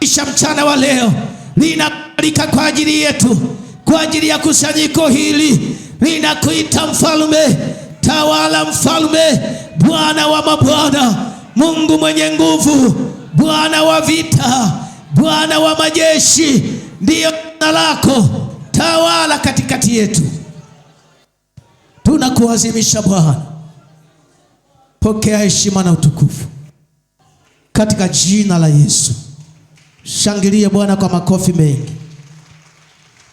kuadhimisha mchana wa leo linakualika kwa ajili yetu, kwa ajili ya kusanyiko hili. Linakuita mfalme, tawala mfalme, Bwana wa mabwana, Mungu mwenye nguvu, Bwana wa vita, Bwana wa majeshi, ndiyo jina lako. Tawala katikati yetu, tunakuadhimisha Bwana. Pokea heshima na utukufu katika jina la Yesu. Shangilie Bwana kwa makofi mengi.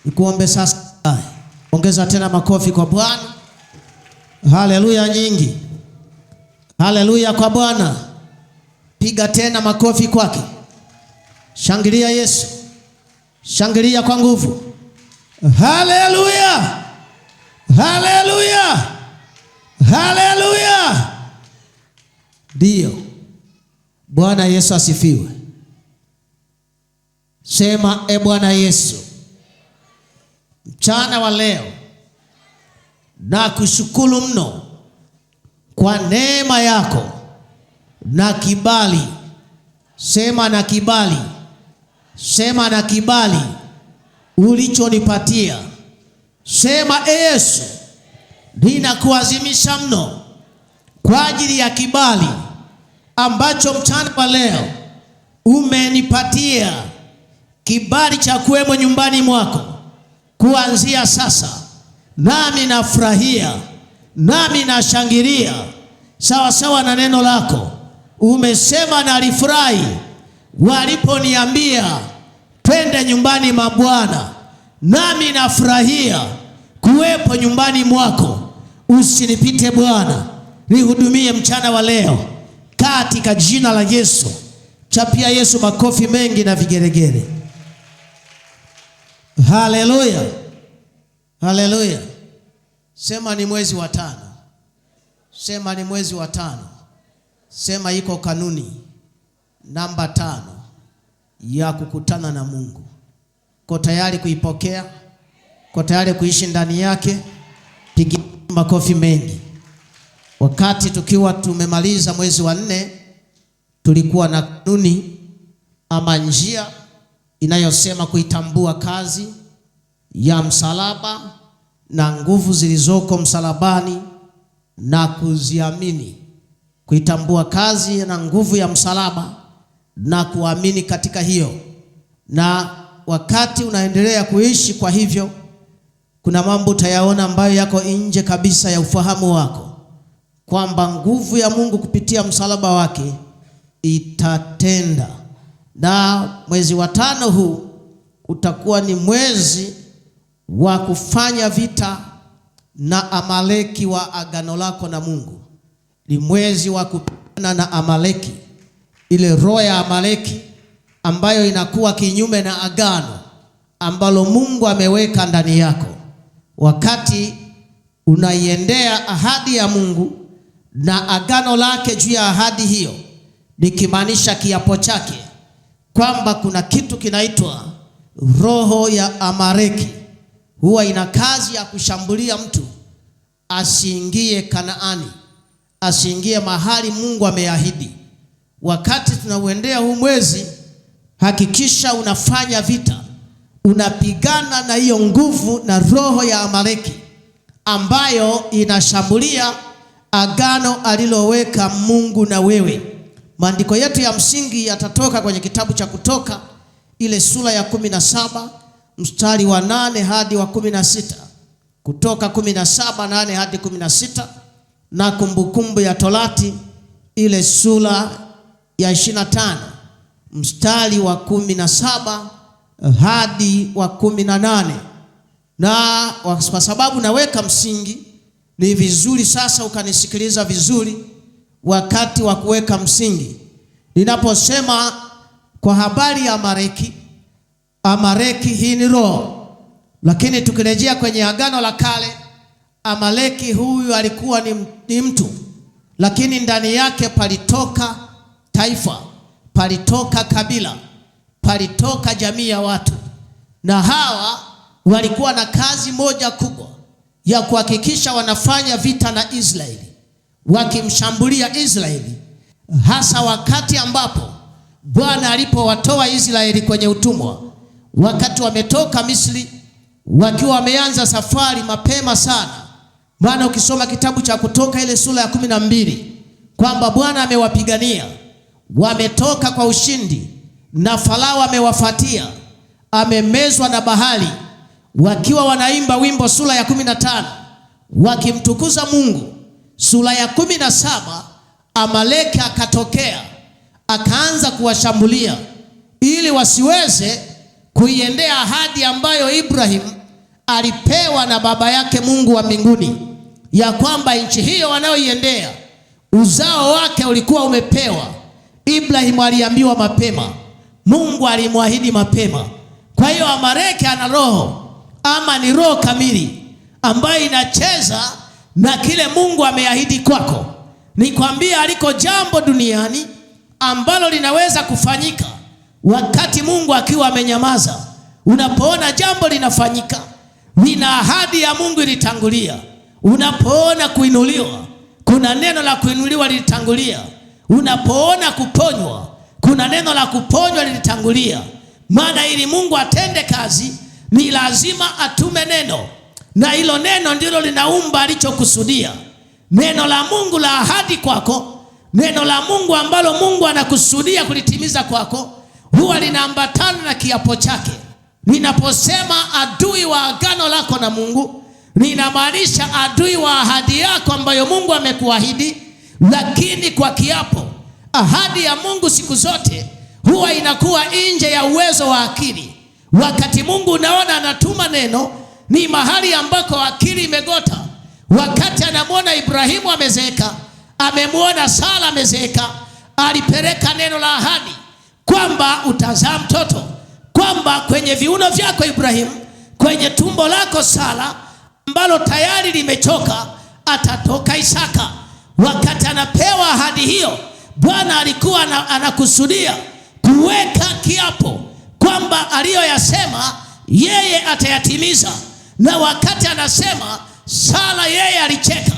Nikuombe sasa, ongeza tena makofi kwa Bwana. Haleluya nyingi. Haleluya kwa Bwana. Piga tena makofi kwake. Shangilia Yesu. Shangilia kwa nguvu. Haleluya. Haleluya. Haleluya. Ndio. Bwana Yesu asifiwe. Sema, e Bwana Yesu, mchana wa leo na kushukuru mno kwa neema yako na kibali. Sema na kibali. Sema na kibali ulichonipatia. Sema, e Yesu, ninakuadhimisha mno kwa ajili ya kibali ambacho mchana wa leo umenipatia, kibali cha kuwemo nyumbani mwako kuanzia sasa. Nami nafurahia, nami nashangilia sawa sawa na neno lako. Umesema nalifurahi waliponiambia twende nyumbani mwa Bwana. Nami nafurahia kuwepo nyumbani mwako. Usinipite Bwana, nihudumie mchana wa leo katika jina la Yesu. Chapia Yesu makofi mengi na vigeregere. Haleluya. Haleluya. Sema ni mwezi wa 5. Sema ni mwezi wa 5. Sema iko kanuni namba 5 ya kukutana na Mungu. Uko tayari kuipokea? Uko tayari kuishi ndani yake? Piga makofi mengi. Wakati tukiwa tumemaliza mwezi wa 4, tulikuwa na kanuni ama njia inayosema kuitambua kazi ya msalaba na nguvu zilizoko msalabani na kuziamini. Kuitambua kazi na nguvu ya msalaba na kuamini katika hiyo. Na wakati unaendelea kuishi kwa hivyo, kuna mambo utayaona ambayo yako nje kabisa ya ufahamu wako, kwamba nguvu ya Mungu kupitia msalaba wake itatenda. Na mwezi wa 5 huu utakuwa ni mwezi wa kufanya vita na Amaleki wa agano lako na Mungu. Ni mwezi wa kupigana na Amaleki, ile roho ya Amaleki ambayo inakuwa kinyume na agano ambalo Mungu ameweka ndani yako. Wakati unaiendea ahadi ya Mungu na agano lake juu ya ahadi hiyo, nikimaanisha kiapo chake, kwamba kuna kitu kinaitwa roho ya Amaleki. Huwa ina kazi ya kushambulia mtu asiingie Kanaani, asiingie mahali Mungu ameahidi. Wakati tunauendea huu mwezi, hakikisha unafanya vita, unapigana na hiyo nguvu na roho ya Amaleki ambayo inashambulia agano aliloweka Mungu na wewe. Maandiko yetu ya msingi yatatoka kwenye kitabu cha Kutoka, ile sura ya 17 mstari wa 8 hadi wa 16. Kutoka 17:8 hadi 16, na Kumbukumbu ya Torati ile sura ya 25 mstari wa 17 hadi wa 18. Na kwa sababu naweka msingi, ni vizuri sasa ukanisikiliza vizuri wakati wa kuweka msingi. Ninaposema kwa habari ya Amaleki, Amaleki hii ni roho. Lakini tukirejea kwenye agano la kale, Amaleki huyu alikuwa ni mtu, lakini ndani yake palitoka taifa, palitoka kabila, palitoka jamii ya watu. Na hawa walikuwa na kazi moja kubwa ya kuhakikisha wanafanya vita na Israeli, wakimshambulia Israeli, hasa wakati ambapo Bwana alipowatoa Israeli kwenye utumwa, wakati wametoka Misri, wakiwa wameanza safari mapema sana. Maana ukisoma kitabu cha Kutoka ile sura ya 12 kwamba Bwana amewapigania, wametoka kwa ushindi, na Farao amewafuatia, amemezwa na bahari, wakiwa wanaimba wimbo sura ya 15 wakimtukuza Mungu. Sura ya 17 Amaleki akatokea, akaanza kuwashambulia ili wasiweze kuiendea ahadi ambayo Ibrahim alipewa na baba yake Mungu wa mbinguni, ya kwamba nchi hiyo wanayoiendea uzao wake ulikuwa umepewa. Ibrahim aliambiwa mapema, Mungu alimwahidi mapema. Kwa hiyo Amaleki ana roho, ama ni roho kamili ambayo inacheza na kile Mungu ameahidi kwako. Nikwambia, aliko jambo duniani ambalo linaweza kufanyika wakati Mungu akiwa amenyamaza. Unapoona jambo linafanyika, lina ahadi ya Mungu ilitangulia. Unapoona kuinuliwa, kuna neno la kuinuliwa lilitangulia. Unapoona kuponywa, kuna neno la kuponywa lilitangulia. Maana ili Mungu atende kazi, ni lazima atume neno, na hilo neno ndilo linaumba alichokusudia. Neno la Mungu la ahadi kwako, neno la Mungu ambalo Mungu anakusudia kulitimiza kwako, huwa linaambatana na kiapo chake. Ninaposema adui wa agano lako na Mungu, ninamaanisha adui wa ahadi yako ambayo Mungu amekuahidi, lakini kwa kiapo. Ahadi ya Mungu siku zote huwa inakuwa nje ya uwezo wa akili. Wakati Mungu unaona anatuma neno, ni mahali ambako akili imegota. Wakati anamwona Ibrahimu amezeeka, amemwona Sara amezeeka, alipeleka neno la ahadi kwamba utazaa mtoto, kwamba kwenye viuno vyako Ibrahimu, kwenye tumbo lako Sara ambalo tayari limechoka, atatoka Isaka. Wakati anapewa ahadi hiyo, Bwana alikuwa anakusudia kuweka kiapo kwamba aliyoyasema yeye atayatimiza. Na wakati anasema Sara, yeye alicheka.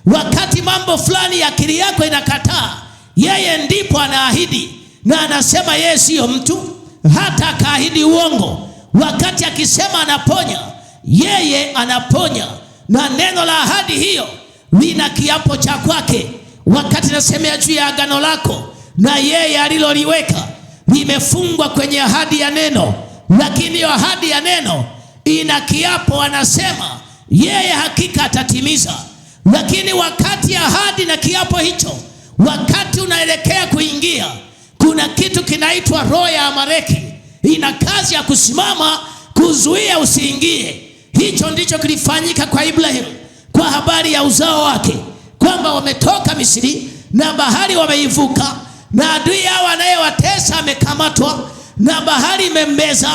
Wakati mambo fulani ya akili yako inakataa, yeye ndipo anaahidi, na anasema yeye siyo mtu hata akaahidi uongo. Wakati akisema anaponya, yeye anaponya, na neno la ahadi hiyo lina kiapo cha kwake. Wakati nasemea juu ya agano lako, na yeye aliloliweka limefungwa kwenye ahadi ya neno, lakini hiyo ahadi ya neno ina kiapo. Anasema yeye hakika atatimiza. Lakini wakati ahadi na kiapo hicho, wakati unaelekea kuingia, kuna kitu kinaitwa roho ya Amaleki. Ina kazi ya kusimama kuzuia usiingie. Hicho ndicho kilifanyika kwa Ibrahimu kwa habari ya uzao wake, kwamba wametoka Misri na bahari wameivuka, na adui yao anayewatesa amekamatwa na bahari imembeza,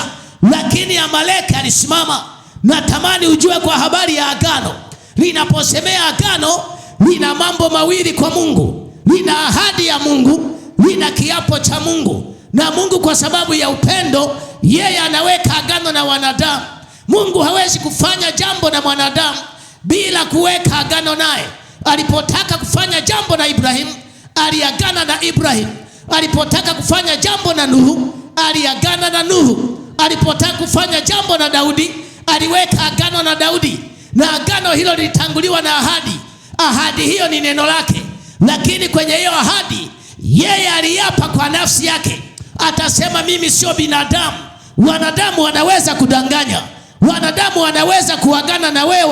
lakini Amaleki alisimama. Natamani ujue kwa habari ya agano, linaposemea agano, lina mambo mawili kwa Mungu. Lina ahadi ya Mungu, lina kiapo cha Mungu. Na Mungu kwa sababu ya upendo, yeye anaweka agano na wanadamu. Mungu hawezi kufanya jambo na mwanadamu bila kuweka agano naye. Alipotaka kufanya jambo na Ibrahimu, aliagana na Ibrahimu. Alipotaka kufanya jambo na Nuhu, aliagana na Nuhu. Alipotaka kufanya jambo na Daudi, aliweka agano na Daudi. Na agano hilo lilitanguliwa na ahadi. Ahadi hiyo ni neno lake. Lakini kwenye hiyo ahadi, yeye aliapa kwa nafsi yake. Atasema mimi sio binadamu. Wanadamu wanaweza kudanganya. Wanadamu wanaweza kuagana na wewe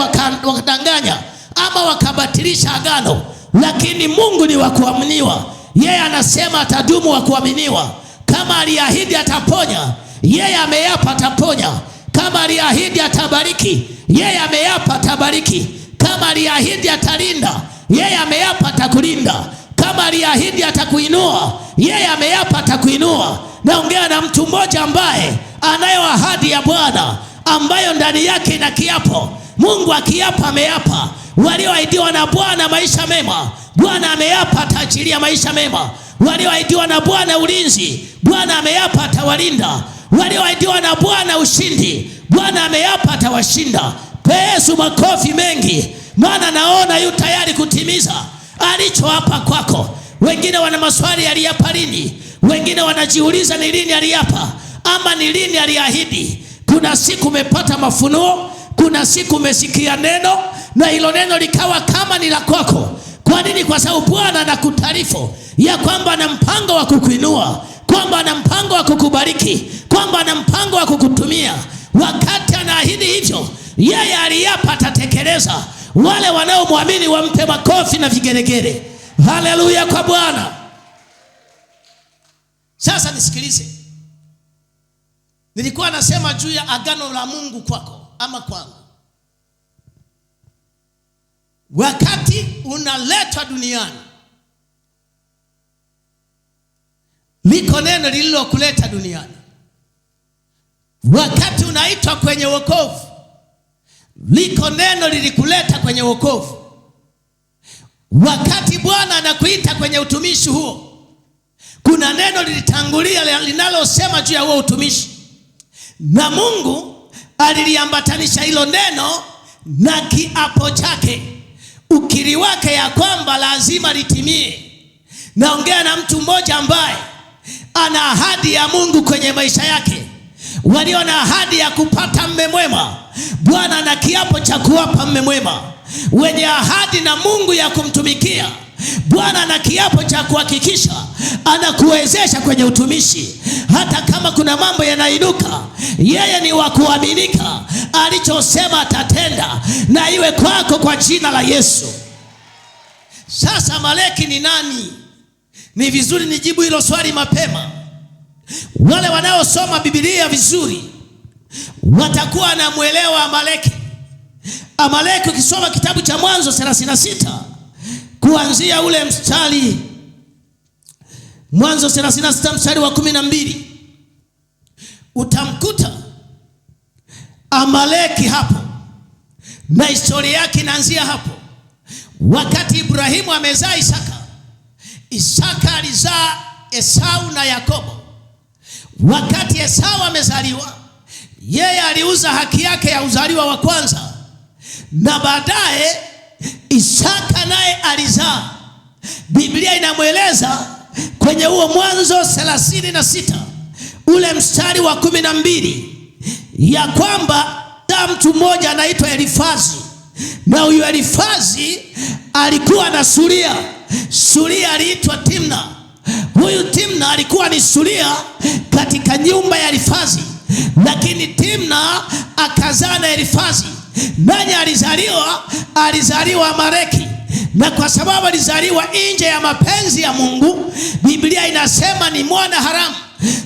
wakadanganya ama wakabatilisha agano, lakini Mungu ni wa kuaminiwa. Yeye anasema atadumu wa kuaminiwa. Kama aliahidi ataponya, yeye ameapa ataponya. Kama aliahidi atabariki, yeye ameapa atabariki. Kama aliahidi atalinda, yeye ameapa atakulinda. Kama aliahidi atakuinua, yeye ameapa atakuinua. Naongea na mtu mmoja ambaye anayo ahadi ya Bwana ambayo ndani yake ina kiapo. Mungu akiapa ameapa. Walioahidiwa na Bwana maisha mema, Bwana ameapa ataachilia maisha mema. Walioahidiwa na Bwana ulinzi, Bwana ameapa atawalinda. Walioahidiwa na Bwana ushindi, Bwana ameapa atawashinda. Pe Yesu makofi mengi, maana naona yu tayari kutimiza alichoapa kwako. Wengine wana maswali, aliapa lini? Wengine wanajiuliza ni lini aliapa ama ni lini aliahidi. Kuna siku umepata mafunuo, kuna siku umesikia neno na hilo neno likawa kama ni la kwako. Kwa nini? Kwa sababu Bwana anakutaarifu ya kwamba ana mpango wa kukuinua, kwamba ana mpango wa kukubariki, kwamba ana mpango wa kukutumia. Wakati anaahidi hivyo, yeye aliapa atatekeleza. Wale wanaomwamini wampe makofi na vigeregere. Haleluya kwa Bwana. Sasa nisikilize. Nilikuwa nasema juu ya agano la Mungu kwako ama kwangu. Wakati unaletwa duniani, liko neno lililokuleta duniani. Wakati unaitwa kwenye wokovu, liko neno lilikuleta kwenye wokovu. Wakati Bwana anakuita kwenye utumishi huo, kuna neno lilitangulia linalosema juu ya huo utumishi. Na Mungu aliliambatanisha hilo neno na kiapo chake, ukiri wake ya kwamba lazima litimie. Naongea na mtu mmoja ambaye ana ahadi ya Mungu kwenye maisha yake. Walio na ahadi ya kupata mume mwema, Bwana ana kiapo cha kuwapa mume mwema. Wenye ahadi na Mungu ya kumtumikia, Bwana ana kiapo cha kuhakikisha anakuwezesha kwenye utumishi. Hata kama kuna mambo yanainuka, yeye ni wa kuaminika. Alichosema atatenda, na iwe kwako kwa jina la Yesu. Sasa Amaleki ni nani? Ni vizuri nijibu hilo swali mapema. Wale wanaosoma Biblia vizuri watakuwa wanamuelewa Amaleki. Amaleki ukisoma kitabu cha Mwanzo 36 kuanzia ule mstari, Mwanzo 36 mstari wa 12, utamkuta Amaleki hapo, na historia yake inaanzia hapo. Wakati Ibrahimu amezaa Isaka, Isaka alizaa Esau na Yakobo. Wakati Esau amezaliwa, yeye aliuza haki yake ya uzaliwa wa kwanza, na baadaye Isaka naye alizaa. Biblia inamweleza kwenye huo Mwanzo 36 ule mstari wa 12 ya kwamba mtu mmoja anaitwa Elifazi, na huyu Elifazi alikuwa na suria. Suria aliitwa Timna. Huyu Timna alikuwa ni suria katika nyumba ya Elifazi, lakini Timna akazaa na Elifazi. Nani alizaliwa Amaleki. Na kwa sababu alizaliwa nje ya mapenzi ya Mungu, Biblia inasema ni mwana haramu.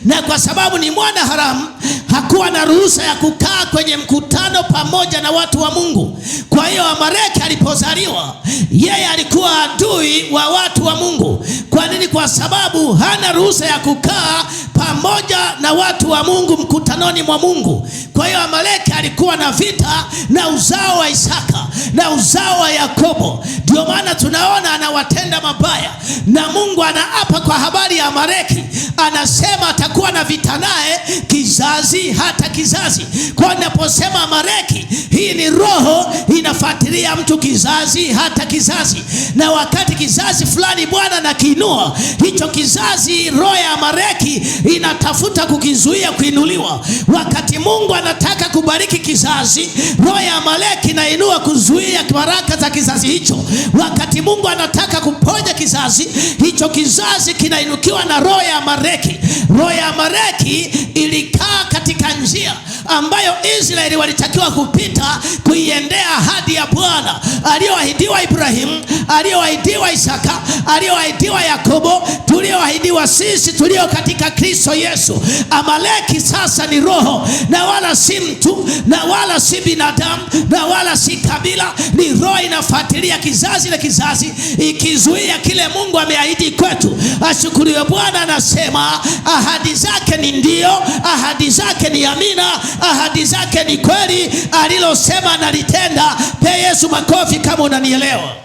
Na kwa sababu ni mwana haramu, hakuwa na ruhusa ya kukaa kwenye mkutano pamoja na watu wa Mungu. Kwa hiyo Amaleki alipozaliwa, yeye alikuwa adui wa watu wa Mungu. Kwa nini? Kwa sababu hana ruhusa ya kukaa pamoja na watu wa Mungu mkutanoni mwa Mungu. Kwa hiyo Amaleki alikuwa na vita na uzao wa Isaka na uzao wa Yakobo. Ndio maana tunaona anawatenda mabaya, na Mungu anaapa kwa habari ya Amaleki. Anasema atakuwa na vita naye kizazi hata kizazi. Kwa ninaposema Amaleki, hii ni roho inafuatilia mtu kizazi hata kizazi. Na wakati kizazi fulani Bwana anakiinua, hicho kizazi roho ya Amaleki inatafuta kukizuia kuinuliwa. Wakati Mungu anataka kubariki kizazi, roho ya Amaleki inainua kuzuia baraka za kizazi hicho. Wakati Mungu anataka kuponya kizazi, hicho kizazi kinainukiwa na roho ya Amaleki. Roho ya Amaleki ilikaa katika njia ambayo Israeli walitakiwa kupita kuiendea ahadi ya Bwana aliyoahidiwa Ibrahimu, aliyoahidiwa Isaka, aliyoahidiwa Yakobo, tulioahidiwa sisi tulio katika Kristo Yesu. Amaleki sasa ni roho, na wala si mtu, na wala si binadamu, na wala si kabila. Ni roho inafuatilia kizazi na kizazi, ikizuia kile Mungu ameahidi kwetu. Ashukuriwe Bwana. Anasema ahadi zake ni ndio, ahadi zake ni amina, ahadi zake ni kweli. Alilosema nalitenda. Pe Yesu makofi kama unanielewa.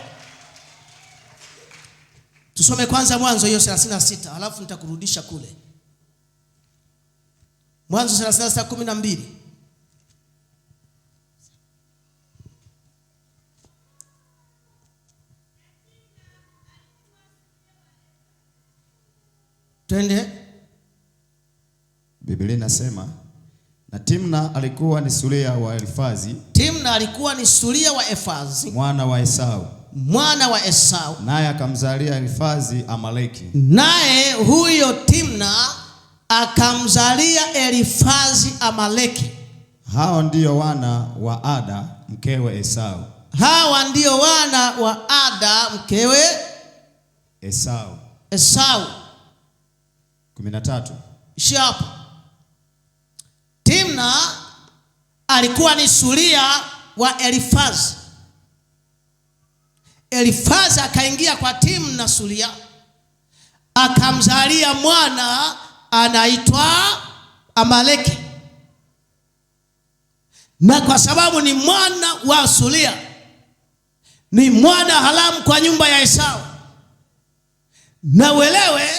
Tusome kwanza Mwanzo hiyo 36, alafu nitakurudisha kule. Mwanzo 36:12. Twende. Biblia inasema na Timna alikuwa ni suria wa Elifazi. Timna alikuwa ni suria wa Elifazi, mwana wa Esau. Naye akamzalia Elifazi Amaleki. Naye huyo Timna akamzalia Elifazi Amaleki. Hao ndio wana wa Ada mkewe Esau. Hawa ndio wana wa Ada mkewe Esau. 13. Shapo. Timna alikuwa ni suria wa Elifazi. Elifazi akaingia kwa Timna suria, akamzalia mwana anaitwa Amaleki. Na kwa sababu ni mwana wa suria, ni mwana haramu kwa nyumba ya Esau, na uelewe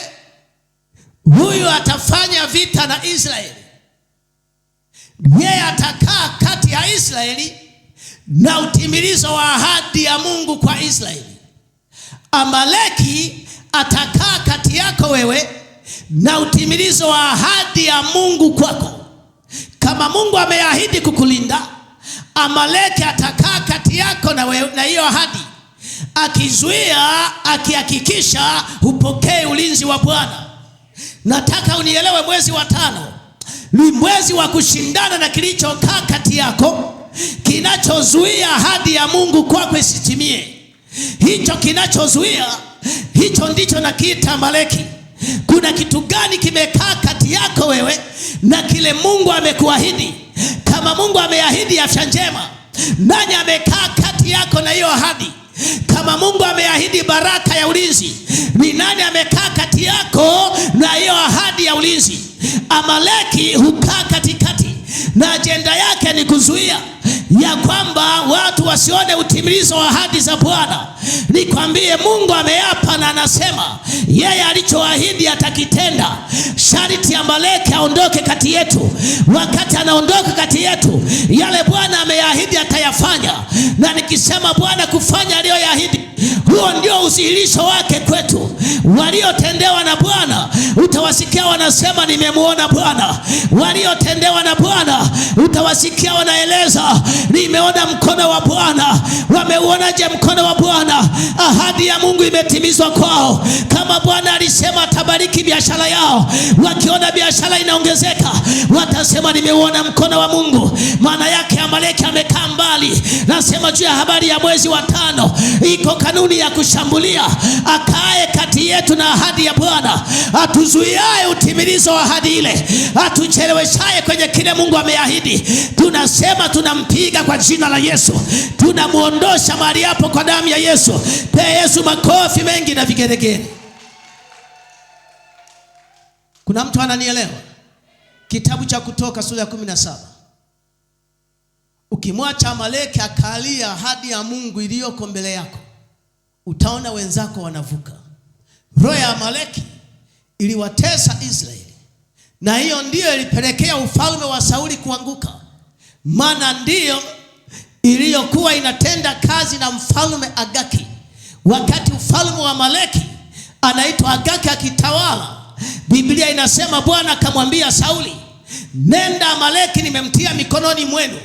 huyu atafanya vita na Israeli. Yeye atakaa kati ya Israeli na utimilizo wa ahadi ya Mungu kwa Israeli. Amaleki atakaa kati yako wewe na utimilizo wa ahadi ya Mungu kwako. Kama Mungu ameahidi kukulinda, Amaleki atakaa kati yako na hiyo ahadi, akizuia, akihakikisha upokee ulinzi wa Bwana. Nataka unielewe, mwezi wa 5 ni mwezi wa kushindana na kilichokaa kati yako, kinachozuia ahadi ya Mungu kwako isitimie. Hicho kinachozuia, hicho ndicho nakiita Amaleki. Kuna kitu gani kimekaa kati yako wewe na kile Mungu amekuahidi? Kama Mungu ameahidi afya njema, nani amekaa kati yako na hiyo ahadi? Kama Mungu ameahidi baraka ya ulinzi, ni nani amekaa kati yako na hiyo ahadi ya ulinzi? Amaleki hukaa katikati, na ajenda yake ni kuzuia ya kwamba watu wasione utimilizo wa ahadi za Bwana. Nikwambie, Mungu ameapa na anasema yeye alichoahidi atakitenda. Sharti Amaleki aondoke kati yetu. Wakati anaondoka kati yetu, yale Bwana ameahidi atayafanya. Na nikisema Bwana kufanya aliyoahidi, huo ndio udhihirisho wake kwetu. Waliotendewa na Bwana utawasikia wanasema nimemuona Bwana. Waliotendewa na Bwana utawasikia wanaeleza nimeona mkono wa Bwana. Wameuonaje mkono wa Bwana? Ahadi ya Mungu imetimizwa kwao. Kama Bwana alisema atabariki biashara yao, wakiona biashara inaongezeka watasema nimeuona mkono wa Mungu. Maana yake Amaleki amekaa mbali. Nasema juu ya habari ya mwezi wa 5, iko kanuni ya kushambulia. Akae kati yetu na ahadi ya Bwana, atuzuiaye utimilizo wa ahadi ile, atucheleweshaye kwenye kile Mungu ameahidi. Tunasema tunampiga kwa jina la Yesu, tunamuondosha mahali hapo kwa damu ya Yesu. Pe Yesu makofi mengi na vigeregere. Kuna mtu ananielewa? Kitabu cha Kutoka sura ya 17. Ukimwacha Amaleki akalia ahadi ya Mungu iliyoko mbele yako, utaona wenzako wanavuka. Roho ya Amaleki iliwatesa Israeli, na hiyo ndiyo ilipelekea ufalme wa Sauli kuanguka. Maana ndiyo iliyokuwa inatenda kazi na mfalme Agaki. Wakati ufalme wa Amaleki anaitwa Agaki akitawala, Biblia inasema Bwana akamwambia Sauli, nenda, Amaleki nimemtia mikononi mwenu.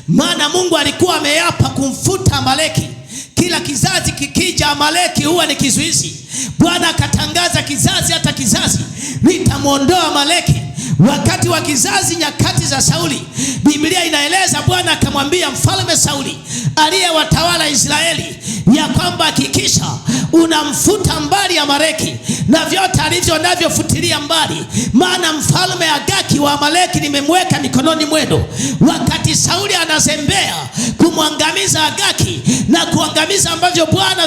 Maana Mungu alikuwa ameapa kumfuta Amaleki. Kila kizazi kikija, Amaleki huwa ni kizuizi. Bwana akatangaza kizazi hata kizazi nitamuondoa Amaleki. Wakati wa kizazi, nyakati za Sauli, Biblia inaeleza Bwana akamwambia mfalme Sauli aliyewatawala Israeli ya kwamba hakikisha unamfuta mbali Amaleki na vyote alivyo navyo futilia mbali, maana mfalme Agaki wa Amaleki nimemweka mikononi mwenu. Wakati Sauli anazembea kumwangamiza Agaki na kuangamiza ambavyo Bwana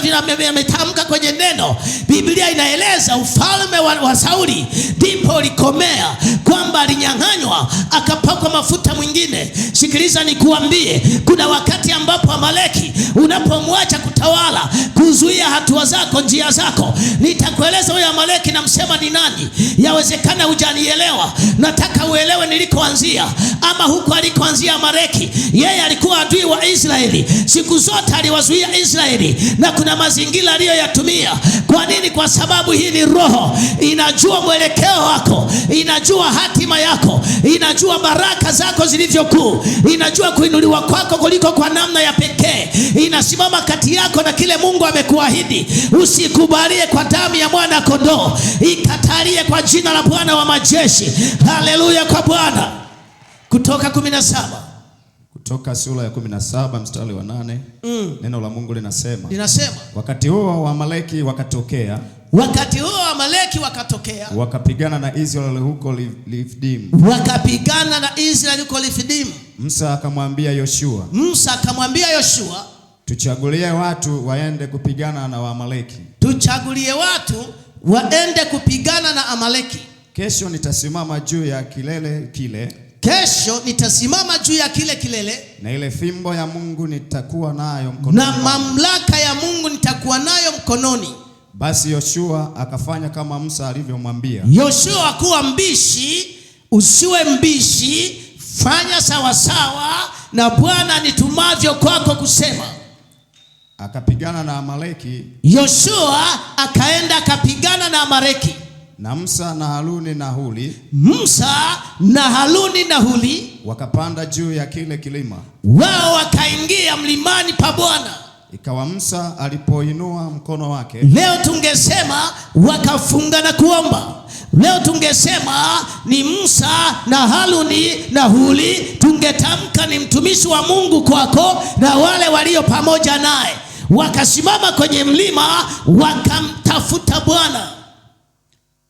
ametamka kwenye neno, Biblia inaeleza ufalme wa Sauli ndipo ulikomea, kwamba alinyang'anywa akapakwa mafuta kumtafuta mwingine. Sikiliza nikuambie, kuna wakati ambapo Amaleki unapomwacha kutawala, kuzuia hatua zako, njia zako. Nitakueleza huyo Amaleki namsema ni nani. Yawezekana hujanielewa. Nataka uelewe nilikoanzia, ama huko alikoanzia Amaleki. Yeye alikuwa adui wa Israeli. Siku zote aliwazuia Israeli, na kuna mazingira aliyoyatumia. Kwa nini? Kwa sababu hii ni roho. Inajua mwelekeo wako, inajua hatima yako, inajua baraka zako zilivyokuu, inajua kuinuliwa kwako kuliko kwa namna ya pekee. Inasimama kati yako na kile Mungu amekuahidi. Usikubalie kwa damu ya mwana kondoo, ikatalie kwa jina la Bwana wa majeshi. Haleluya kwa Bwana. Kutoka 17. Kutoka sura ya 17 mstari wa 8. Neno la Mungu linasema, wakati huo Waamaleki wakatokea, wakapigana na Israeli huko Refidim. Musa akamwambia Yoshua, tuchagulie watu waende kupigana na Waamaleki. Kesho nitasimama juu ya kilele kile, na ile fimbo ya Mungu nitakuwa nayo mkononi, na mamlaka ya Mungu nitakuwa nayo mkononi. Basi Yoshua akafanya kama Musa alivyomwambia. Yoshua kuwa mbishi, usiwe mbishi, fanya sawa sawa na Bwana nitumavyo kwako kusema. Akapigana na Amaleki. Yoshua akaenda akapigana na Amaleki. Na Musa na Haruni na Huri wakapanda juu ya kile kilima. Wao wakaingia mlimani pa Bwana. Ikawa Musa alipoinua mkono wake. Leo tungesema wakafunga na kuomba. Leo tungesema ni Musa na Haruni na Huri. Tungetamka ni mtumishi wa Mungu kwako na wale walio pamoja naye. Wakasimama kwenye mlima wakamtafuta Bwana.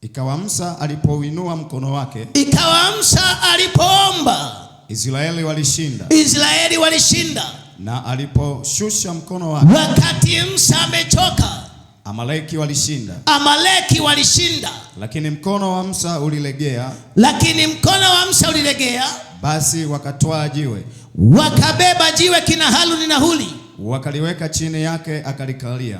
Ikawa Musa alipoinua mkono wake. Ikawa Musa alipoomba. Israeli walishinda. Na aliposhusha mkono wake, wakati Musa amechoka, Amaleki walishinda. Lakini mkono wa Musa ulilegea. Basi wakatwaa jiwe. Wakabeba jiwe kina Haruni na Huri. Wakaliweka chini yake akalikalia.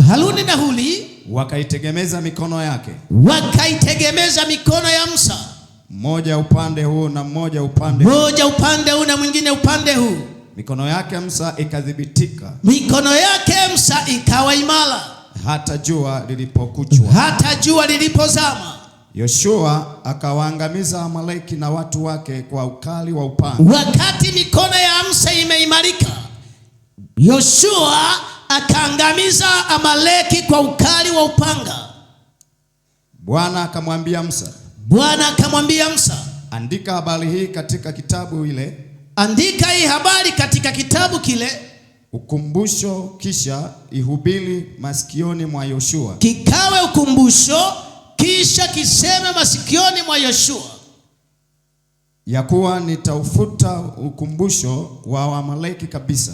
Haruni na Huri wakaitegemeza mikono yake. Ya Musa. Mmoja upande huu na mmoja upande huu na mwingine upande huu. Mikono yake Musa ikadhibitika. Ikawa imara. Hata jua lilipozama. Yoshua akawaangamiza Amaleki na watu wake kwa ukali wa upanga. Wakati mikono ya Musa imeimarika, Yoshua akaangamiza Amaleki kwa ukali wa upanga. Bwana akamwambia Musa, andika habari hii katika kitabu kile, ukumbusho, kisha ihubiri masikioni mwa Yoshua. Kikawe ukumbusho, kisha kiseme masikioni mwa Yoshua, ya kuwa nitaufuta ukumbusho wa Amaleki kabisa.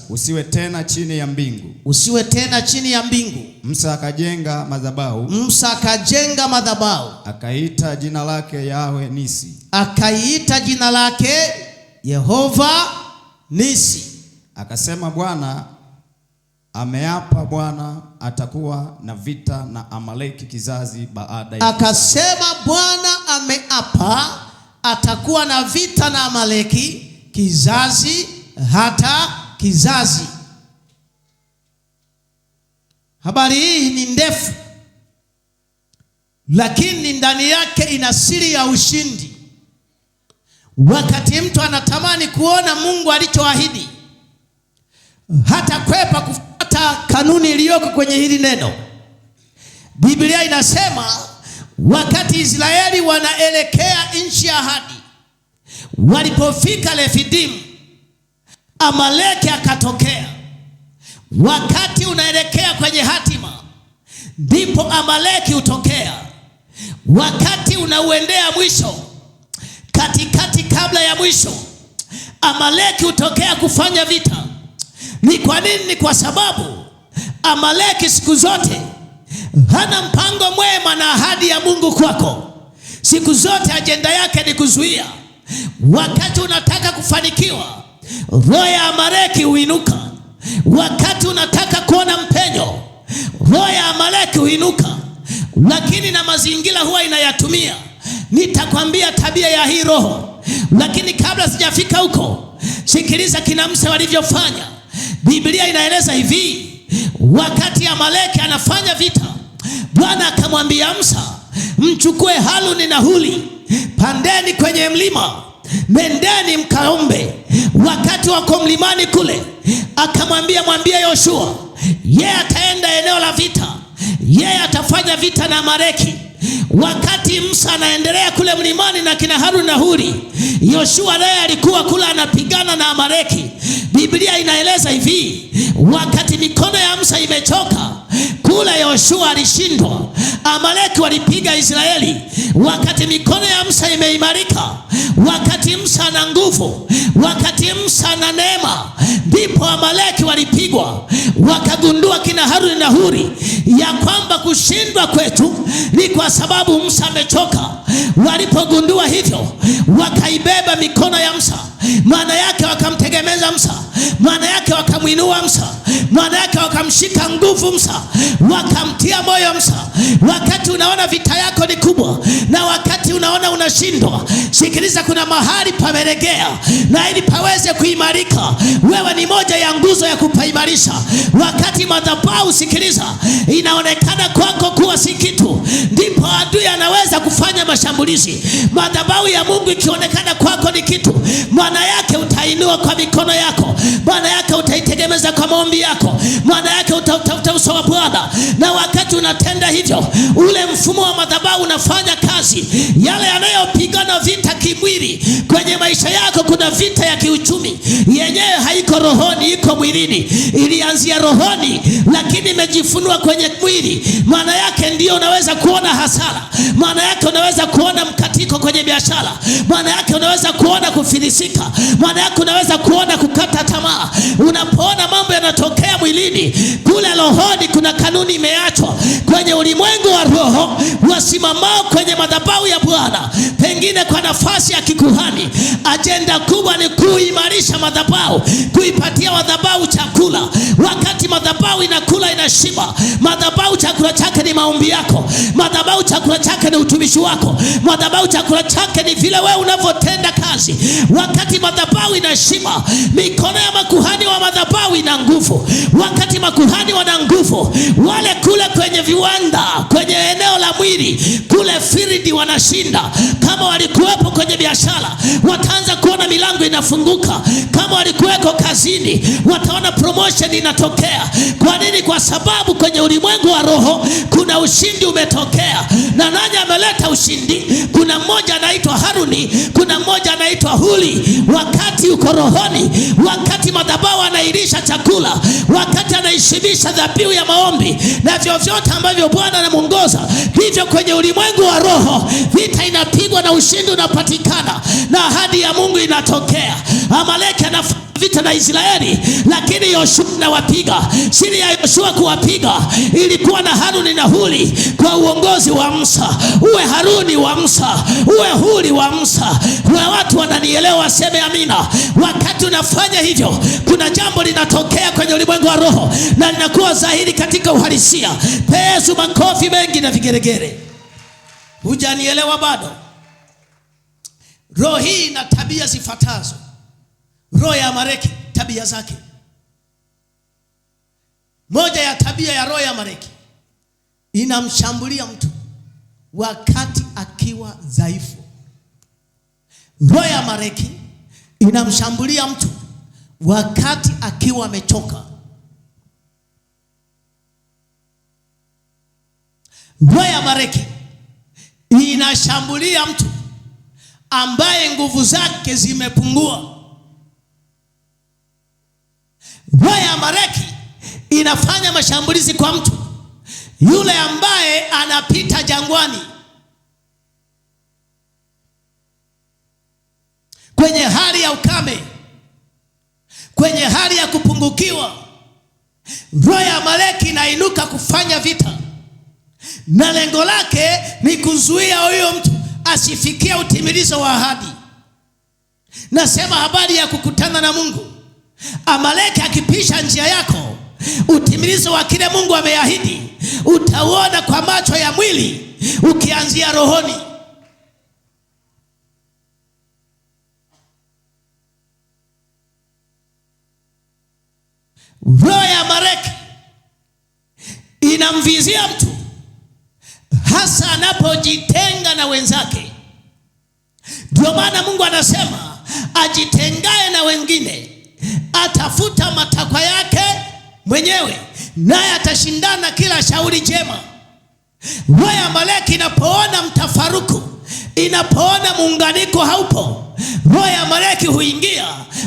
Usiwe tena chini ya mbingu. Musa akajenga madhabahu. Akaita jina lake Yehova Nisi. Akasema Bwana ameapa, Bwana atakuwa na vita na Amaleki kizazi baada ya kizazi hata kizazi. Habari hii ni ndefu, lakini ndani yake ina siri ya ushindi. Wakati mtu anatamani kuona Mungu alichoahidi, hata kwepa kufuata kanuni iliyoko kwenye hili neno. Biblia inasema wakati Israeli wanaelekea nchi ya ahadi, walipofika Refidim, Amaleki akatokea. Wakati unaelekea kwenye hatima, ndipo Amaleki hutokea. Wakati unauendea mwisho, katikati kabla ya mwisho, Amaleki hutokea kufanya vita. Ni kwa nini? Ni kwa sababu Amaleki siku zote hana mpango mwema na ahadi ya Mungu kwako. Siku zote ajenda yake ni kuzuia. Wakati unataka kufanikiwa, roho ya Amaleki huinuka. Wakati unataka kuona mpenyo, roho ya Amaleki huinuka. Lakini na mazingira huwa inayatumia. Nitakwambia tabia ya hii roho, lakini kabla sijafika huko, sikiliza kina Musa walivyofanya. Biblia inaeleza hivi, wakati Amaleki anafanya vita, Bwana akamwambia Musa, mchukue Haruni na Huri, pandeni kwenye mlima, nendeni mkaombe. Wakati wako mlimani kule, akamwambia mwambie Yoshua, yeye ataenda eneo la vita, yeye atafanya vita na Amaleki. Wakati Musa anaendelea kule mlimani na kina Haruni na Huri, Yoshua naye alikuwa kula anapigana na Amaleki. Biblia inaeleza hivi, wakati mikono ya Musa imechoka, kule Yoshua alishindwa, Amaleki walipiga Israeli. Wakati mikono ya Musa imeimarika, wakati Musa ana nguvu, wakati Musa ana neema, ndipo Amaleki walipigwa. Wakagundua kina Haruni na Huri ya kwamba kushindwa kwetu ni kwa sababu Musa amechoka. Walipogundua hivyo, wakaibeba mikono ya Musa. Maana yake wakamtegemeza Musa, maana yake wakamwinua Musa, maana yake wakamshika nguvu Musa, wakamtia moyo Musa. Wakati unaona vita yako ni kubwa na wakati unaona unashindwa, sikiliza, kuna mahali pamelegea, na ili paweze kuimarika, wewe ni moja ya nguzo ya kupaimarisha. Wakati madhabahu, sikiliza, inaonekana kwako kuwa si kitu, ndipo adui anaweza kufanya mashambulizi. Madhabahu ya Mungu ikionekana kwako ni kitu, maana yake utainua kwa mikono yako, maana yake utaitegemeza kwa maombi yako, maana yake utafuta uso wa Bwana. Na wakati unatenda hivyo, ule mfumo wa madhabahu unafanya kazi. Yale yanayopigana vita kimwili kwenye maisha yako, kuna vita ya kiuchumi, yenyewe haiko rohoni, iko mwilini. Ilianzia rohoni lakini imejifunua kwenye mwili. Maana yake ndio unaweza kuona hasara, maana yake unaweza kuona mkatiko kwenye biashara, maana yake unaweza kuona kufilisika, maana yake unaweza kuona kukata tamaa. Unapoona mambo yanatokea mwilini, kule rohoni kuna kanuni imeachwa. Kwenye ulimwengu wa roho, wasimamao kwenye madhabahu ya Bwana, pengine kwa nafasi ya kikuhani, ajenda kubwa ni kuimarisha madhabahu, kuipatia madhabahu chakula. Wakati madhabahu inakula, inashiba, madhabahu chakula chake ni maombi yako, madhabahu chakula chake ni utumishi wako, madhabahu chakula chake ni vile wewe unavyotenda kazi. Wakati madhabahu inashiba, mikono ya makuhani wa madhabahu ina nguvu. Wakati makuhani wana nguvu, wale kule kwenye viwanda, kwenye eneo la mwili kule field wanashinda. Kama walikuwepo kwenye biashara, wataanza kuona milango inafunguka. Kama walikuweko kazini, wataona promotion inatokea. Kwa nini? Kwa sababu kwenye ulimwengu wa roho kuna ushindi umetokea. Na nani ameleta ushindi? Kuna mmoja anaitwa Haruni, kuna mmoja anaitwa Huri. Wakati uko rohoni, wakati madhabahu anailisha chakula, wakati anaishibisha dhabihu ya maombi na vyovyote ambavyo Bwana anamuongoza, hivyo kwenye ulimwengu wa roho vita inapigwa na ushindi unapatikana na ahadi ya Mungu inatokea. Amaleki anafanya vita na Israeli, lakini Yoshua anawapiga. Siri ya Yoshua kuwapiga ilikuwa na Haruni na Huri kwa uongozi wa Musa. Uwe Haruni wa Musa, uwe Huri wa Musa. Kwa watu wananielewa waseme amina. Wakati unafanya hivyo, kuna jambo linatokea kwenye ulimwengu wa roho na linakuwa dhahiri katika uhalisia. Yesu, makofi mengi na vigeregere. Hujanielewa bado? Roho hii ina tabia zifuatazo. Roho ya Amaleki, tabia zake. Moja ya tabia ya roho ya Amaleki, inamshambulia mtu wakati akiwa dhaifu. Roho ya Amaleki inamshambulia mtu wakati akiwa amechoka. Roho ya Amaleki inashambulia mtu ambaye nguvu zake zimepungua. Roho ya Amaleki inafanya mashambulizi kwa mtu yule ambaye anapita jangwani, kwenye hali ya ukame, kwenye hali ya kupungukiwa. Roho ya Amaleki inainuka kufanya vita. na lengo lake ni kuzuia huyo mtu asifikie utimilizo wa ahadi. Nasema habari ya kukutana na Mungu. Amaleki akipisha njia yako, utimilizo wa kile Mungu ameahidi utauona kwa macho ya mwili ukianzia rohoni. Roho ya Amaleki inamvizia mtu hasa anapojitenga na wenzake. Ndio maana Mungu anasema ajitengae na wengine atafuta matakwa yake mwenyewe, naye atashindana kila shauri jema. Roho ya Amaleki inapoona mtafaruku, inapoona muunganiko haupo, roho ya Amaleki huingia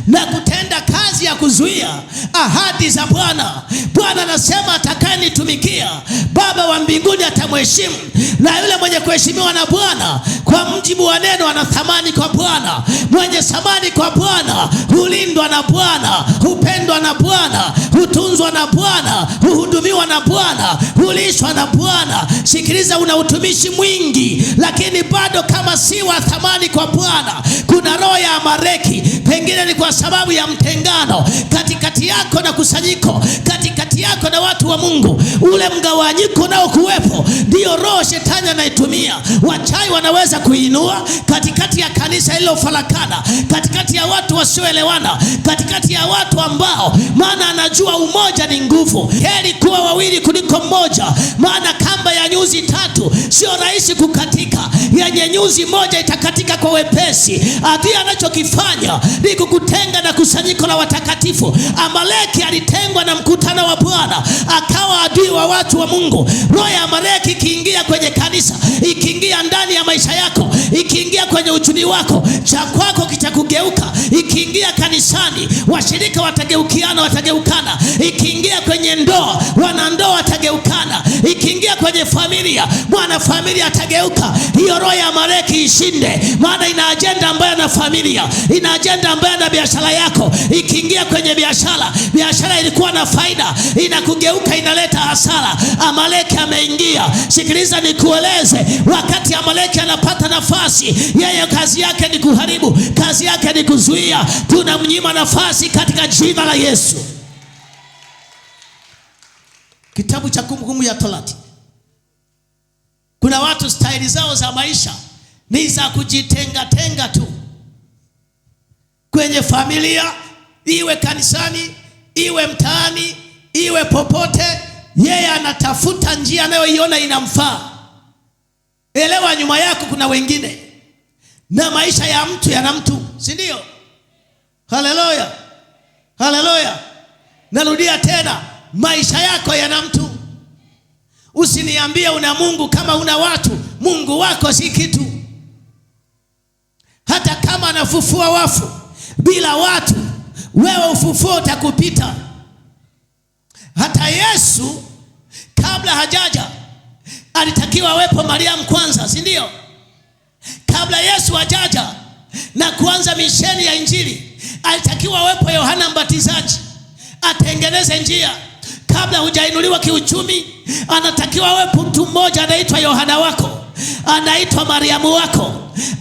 na kutenda kazi ya kuzuia ahadi za Bwana. Bwana anasema atakayenitumikia Baba wa mbinguni atamheshimu, na yule mwenye kuheshimiwa na Bwana kwa mujibu wa neno ana thamani kwa Bwana. Mwenye thamani kwa Bwana hulindwa na Bwana, hupendwa na Bwana, hutunzwa na Bwana, huhudumiwa na Bwana, hulishwa na Bwana. Sikiliza, una utumishi mwingi, lakini bado kama si wa thamani kwa Bwana. Kuna roho ya Amaleki, pengine ni kwa sababu ya mtengano katikati yako na kusanyiko, katikati yako na watu wa Mungu. Ule mgawanyiko nao kuwepo, ndio roho shetani anaitumia. Wachawi wanaweza kuinua katikati ya kanisa hilo farakana, katikati ya watu wasioelewana, katikati ya watu ambao, maana anajua umoja ni nguvu. Heri kuwa wawili kuliko mmoja, maana kamba ya nyuzi tatu sio rahisi kukatika, yenye nyuzi moja itakatika kwa wepesi. Adui anachokifanya ni kukutenga na kusanyiko la watakatifu. Amaleki alitengwa na mkutano wa Bwana, akawa adui wa watu wa Mungu. Roho ya Amaleki ikiingia kwenye kanisa, ikiingia ndani ya maisha yako, ikiingia kwenye uchumi wako, cha kwako kitakugeuka. Ikiingia kanisani, washirika watageukiana, watageukana. Ikiingia kwenye ndoa, wanandoa watageukana. Ikiingia kwenye familia, mwana familia atageuka. Hiyo roho ya Amaleki ishinde, maana ina ajenda ambayo na familia, ina ajenda ambayo na biashara yako. Ikiingia kwenye biashara, biashara ilikuwa na faida, inakugeuka, inaleta hasara. Amaleki ameingia. Sikiliza nikueleze, wakati Amaleki anapata nafasi, yeye kazi yake ni kuharibu, kazi yake ni kuzuia. Tunamnyima nafasi katika jina la Yesu. Kitabu cha Kumbukumbu ya Torati. Kuna watu staili zao za maisha ni za kujitenga tu, kwenye familia, iwe kanisani, iwe mtaani, iwe popote. Yeye anatafuta njia anayoiona inamfaa. Elewa, nyuma yako kuna wengine, na maisha ya mtu yana mtu, si ndio? Haleluya, haleluya. Narudia tena, maisha yako yana mtu. Usiniambie una Mungu kama una watu. Mungu wako si kitu. Hata kama anafufua wafu, bila watu wewe ufufuo utakupita. Hata Yesu kabla hajaja alitakiwa awepo Mariamu kwanza, si ndio? Kabla Yesu hajaja na kuanza misheni ya Injili, alitakiwa awepo Yohana Mbatizaji atengeneze njia. Kabla hujainuliwa kiuchumi, anatakiwa awepo mtu mmoja anaitwa Yohana wako, anaitwa Mariamu wako,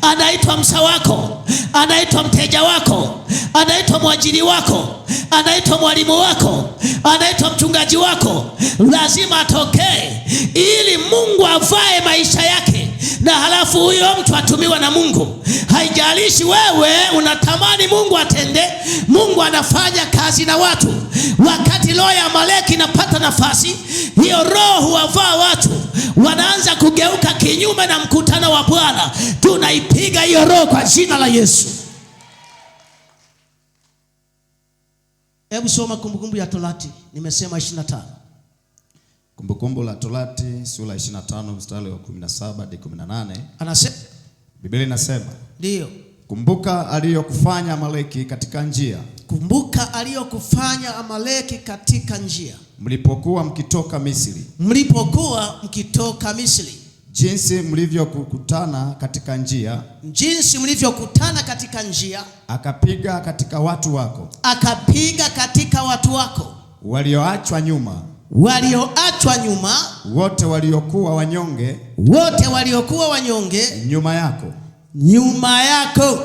anaitwa msa wako, anaitwa mteja wako, anaitwa mwajiri wako, anaitwa mwalimu wako, anaitwa mchungaji wako. Lazima atokee ili Mungu avae maisha yake, na halafu huyo mtu atumiwa na Mungu. Haijalishi wewe unatamani Mungu atende, Mungu anafanya kazi na watu. Wakati roho ya Amaleki inapata nafasi, hiyo roho huwavaa watu, wanaanza kugeuka kinyume na mkutano wa Bwana. Tunaipiga hiyo roho kwa jina la Yesu. Hebu soma Kumbukumbu ya Torati, nimesema 25. Kumbukumbu la Torati sura 25 mstari wa 17 hadi 18. Anasema, Biblia inasema, ndio, kumbuka aliyokufanya Amaleki katika njia. Kumbuka aliyokufanya Amaleki katika njia, mlipokuwa mkitoka Misri. Mlipokuwa mkitoka Misri. Jinsi mlivyokutana katika njia. Jinsi mlivyokutana katika njia. Akapiga katika watu wako. Akapiga katika watu wako. Walioachwa nyuma. walioachwa nyuma, wote waliokuwa wanyonge, wote waliokuwa wanyonge, nyuma yako, nyuma yako.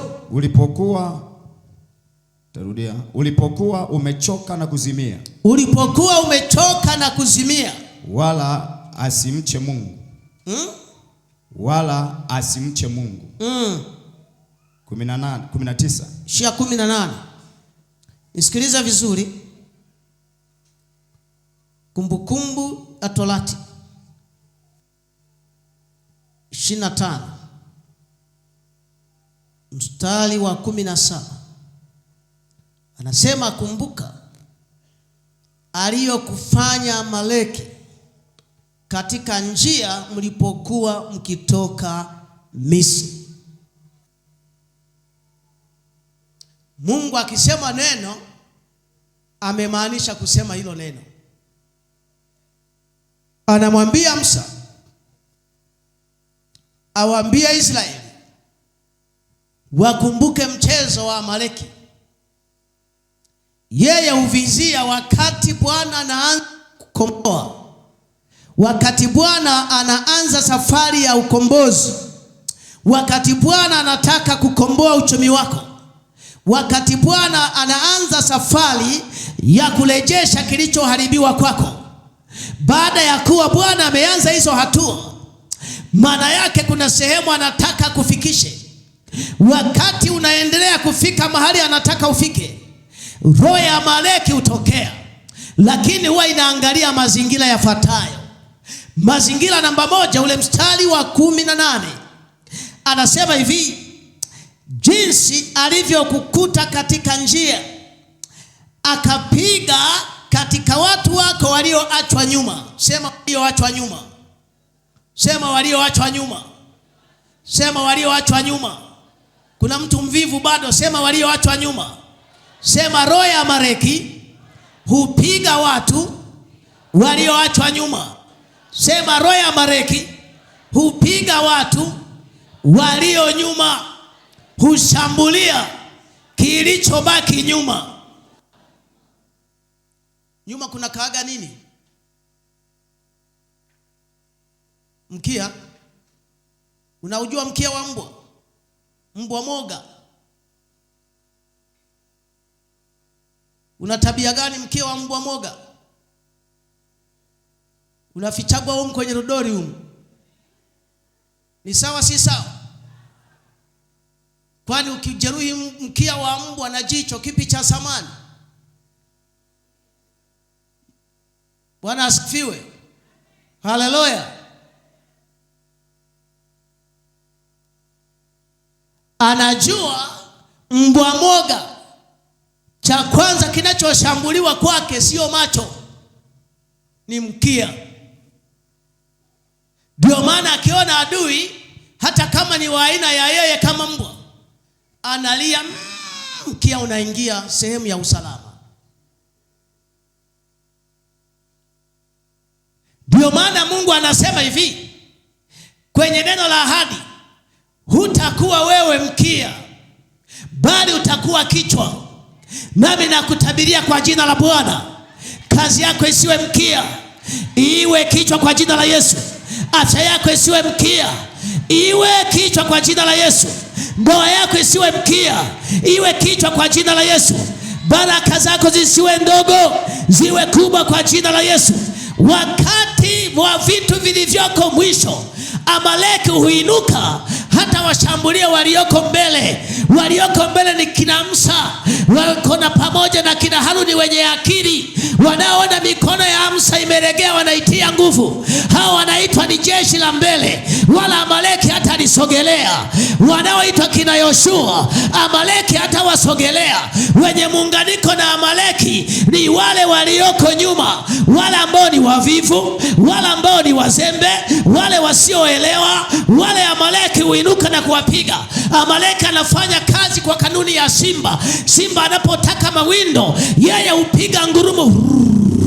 Ulipokuwa umechoka na kuzimia, ulipokuwa umechoka na kuzimia, wala asimche Mungu, wala asimche Mungu. 19. Shia 18. Nisikiliza vizuri. Kumbukumbu la Torati 25 mstari wa 17. Anasema, kumbuka aliyokufanya Amaleki katika njia mlipokuwa mkitoka Misri. Mungu akisema neno amemaanisha kusema hilo neno. Anamwambia Musa awaambie Israeli wakumbuke mchezo wa Amaleki. Yeye huvizia wakati Bwana anaanza kukomboa, wakati Bwana anaanza safari ya ukombozi, wakati Bwana anataka kukomboa uchumi wako, wakati Bwana anaanza safari ya kurejesha kilichoharibiwa kwako. Baada ya kuwa Bwana ameanza hizo hatua, maana yake kuna sehemu anataka kufikishe. Wakati unaendelea kufika mahali anataka ufike, roho ya Amaleki hutokea, lakini huwa inaangalia mazingira yafuatayo. Mazingira namba 1, ule mstari wa 18. Anasema hivi, jinsi alivyokukuta katika njia, akapiga katika watu wako walioachwa nyuma. Sema walioachwa nyuma. Sema walioachwa nyuma. Sema walioachwa nyuma. Kuna mtu mvivu bado, sema walioachwa nyuma. Sema roho ya Amaleki hupiga watu walioachwa nyuma. Sema roho ya Amaleki hupiga watu walio nyuma, hushambulia kilichobaki nyuma. Nyuma kuna kaaga nini? Mkia. Unaujua mkia wa mbwa? Mbwa moga. Una tabia gani mkia wa mbwa moga? Unafichagwa huko kwenye rodori huko. Ni sawa si sawa? Kwani ukijeruhi mkia wa mbwa na jicho, kipi cha samani? Bwana asifiwe. Haleluya. Anajua mbwa moga, cha kwanza kinachoshambuliwa kwake sio macho, ni mkia. Ndio maana akiona adui, hata kama ni wa aina ya yeye kama mbwa, analia, mkia unaingia sehemu ya usalama. Ndio maana Mungu anasema hivi kwenye neno la ahadi, hutakuwa wewe mkia, bali utakuwa kichwa. Nami nakutabiria kwa jina la Bwana, kazi yako isiwe mkia, iwe kichwa kwa jina la Yesu. Afya yako isiwe mkia, iwe kichwa kwa jina la Yesu. Ndoa yako isiwe mkia, iwe kichwa kwa jina la Yesu. Baraka zako zisiwe ndogo, ziwe kubwa kwa jina la Yesu. Wakati wa vitu vilivyoko mwisho, Amaleki huinuka hata washambulia walioko mbele. Walioko mbele ni kina Musa, wako na pamoja na kina Haruni wenye akili, wanaona mikono ya Musa imeregea, wanaitia nguvu. Hao wanaitwa ni jeshi la mbele, wala Amaleki hata alisogelea. Wanaoitwa kina Yoshua, Amaleki hata wasogelea. Wenye muunganiko na Amaleki ni wale walioko nyuma, wale ambao ni wavivu, wale ambao ni wazembe, wale wasioelewa. Wale Amaleki huinuka na kuwapiga. Amaleki anafanya kazi kwa kanuni ya simba. Simba anapotaka mawindo, yeye hupiga ngurumo.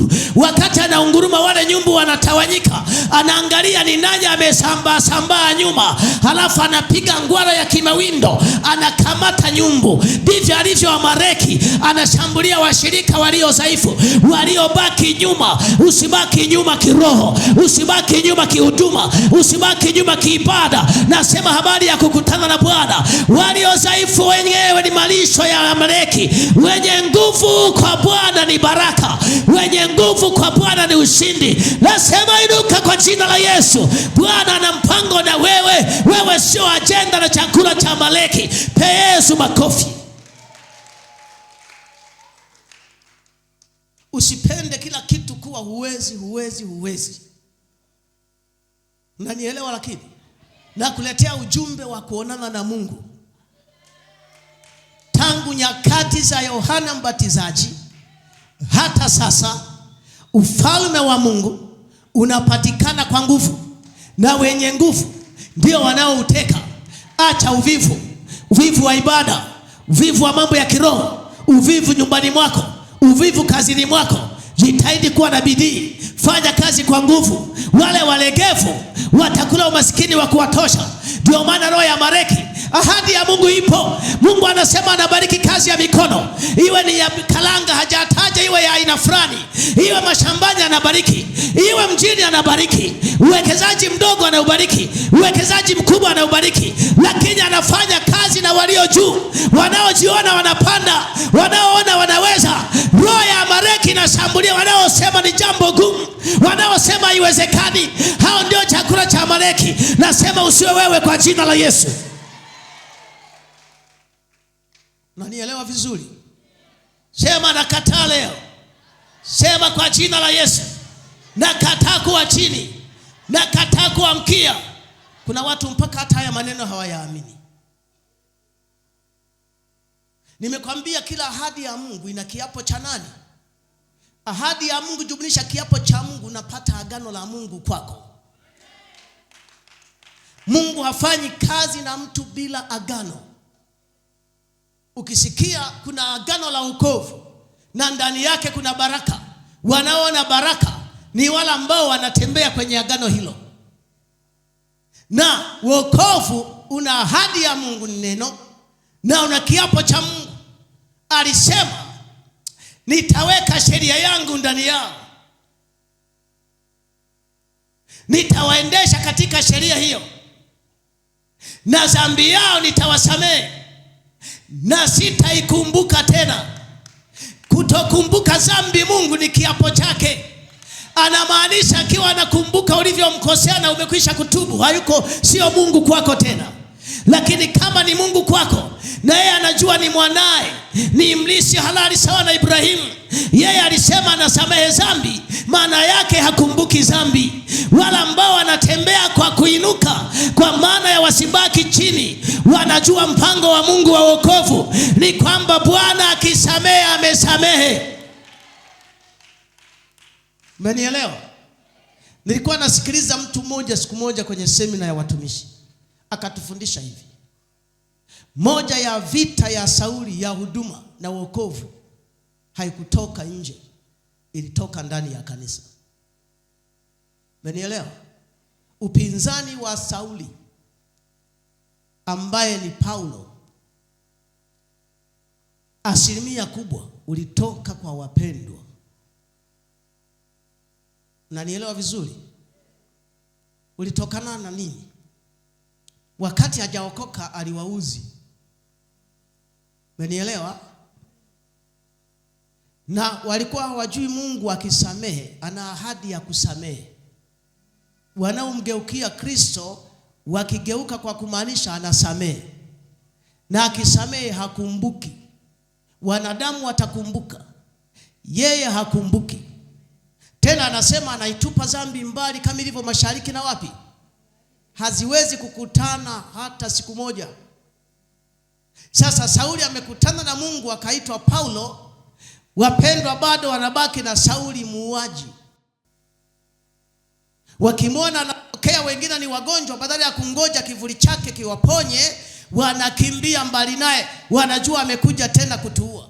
nyumbu. Wakati anaunguruma wale nyumbu wanatawanyika. Anaangalia ni nani amesambaa nyuma. Halafu anapiga ngwara ya kimawindo, anakamata nyumbu. Ndivyo alivyo Amaleki, anashambulia washirika walio dhaifu, waliobaki nyuma. Usibaki nyuma kiroho, usibaki nyuma kihuduma, usibaki nyuma kiibada. Nasema habari ya kukutana na Bwana. Walio dhaifu wenyewe ni malisho ya Amaleki. Wenye nguvu kwa Bwana ni baraka, wenye nguvu kwa Bwana ni ushindi. Nasema inuka kwa jina la Yesu. Bwana ana mpango na wewe. Wewe sio ajenda na chakula cha Amaleki. Pe Yesu makofi. Usipende kila kitu kuwa huwezi. Unanielewa? Lakini na kuletea ujumbe wa kuonana na Mungu. Tangu nyakati za Yohana Mbatizaji hata sasa, ufalme wa Mungu unapatikana kwa nguvu, na wenye nguvu ndio wanaouteka. Acha uvivu, uvivu wa ibada, uvivu wa mambo ya kiroho, uvivu nyumbani mwako, uvivu kazini mwako. Jitahidi kuwa na bidii, fanya kazi kwa nguvu. Wale walegevu watakula umasikini wa kuwatosha. Ndio maana roho ya Amaleki, ahadi ya Mungu ipo. Mungu anasema anabariki kazi ya mikono, iwe ni ya kalanga, hajataja iwe ya aina fulani, iwe mashambani anabariki, iwe mjini anabariki, uwekezaji mdogo anaubariki, uwekezaji mkubwa anaubariki. Lakini anafanya kazi na walio juu, wanaojiona wanapanda, wanaoona wanaweza. Roho ya Amaleki inashambulia wanaosema ni jambo gumu, wanaosema haiwezekani. Hao ndio chakula cha Amaleki. Nasema usiwe wewe kwa jina la Yesu. Unanielewa vizuri? Sema nakataa leo. Sema kwa jina la Yesu. Nakataa kuwa chini, nakataa kuamkia. Kuna watu mpaka hata haya maneno hawayaamini. Nimekwambia kila ahadi ya Mungu ina kiapo cha nani? Ahadi ya Mungu jumlisha kiapo cha Mungu, unapata agano la Mungu kwako. Mungu hafanyi kazi na mtu bila agano. Ukisikia kuna agano la wokovu na ndani yake kuna baraka, wanaona baraka ni wale ambao wanatembea kwenye agano hilo. Na wokovu una ahadi ya Mungu, ni neno, na una kiapo cha Mungu. Alisema nitaweka sheria yangu ndani yao, nitawaendesha katika sheria hiyo, na dhambi yao nitawasamehe, na sitaikumbuka tena. Kutokumbuka dhambi Mungu ni kiapo chake. Anamaanisha akiwa anakumbuka ulivyomkosea na umekwisha kutubu, hayuko, sio Mungu kwako tena. Lakini kama ni Mungu kwako, na yeye anajua ni mwanae, ni mlisi halali sawa na Ibrahimu, yeye alisema anasamehe dhambi, maana yake hakumbuki dhambi. Wala ambao wanatembea kwa kuinuka, kwa maana ya wasibaki chini, wanajua mpango wa Mungu wa wokovu ni kwamba Bwana akisamehe amesamehe. Umenielewa? Nilikuwa nasikiliza mtu mmoja siku moja kwenye semina ya watumishi, akatufundisha hivi: moja ya vita ya Sauli ya huduma na wokovu haikutoka nje, ilitoka ndani ya kanisa. Umenielewa? Upinzani wa Sauli ambaye ni Paulo, asilimia kubwa ulitoka kwa wapendwa. Unanielewa vizuri? Ulitokana na nini? Wakati hajaokoka aliwauzi. Umenielewa? Na walikuwa hawajui Mungu akisamehe ana ahadi ya kusamehe. Wanaomgeukia Kristo wakigeuka kwa kumaanisha anasamehe, na akisamehe hakumbuki. Wanadamu watakumbuka, yeye hakumbuki tena. Anasema anaitupa dhambi mbali kama ilivyo mashariki na wapi? Haziwezi kukutana hata siku moja. Sasa Sauli amekutana na Mungu akaitwa Paulo. Wapendwa bado wanabaki na Sauli muuaji. Wakimwona anatokea wengine ni wagonjwa, badala ya kungoja kivuli chake kiwaponye, wanakimbia mbali naye, wanajua amekuja tena kutuua.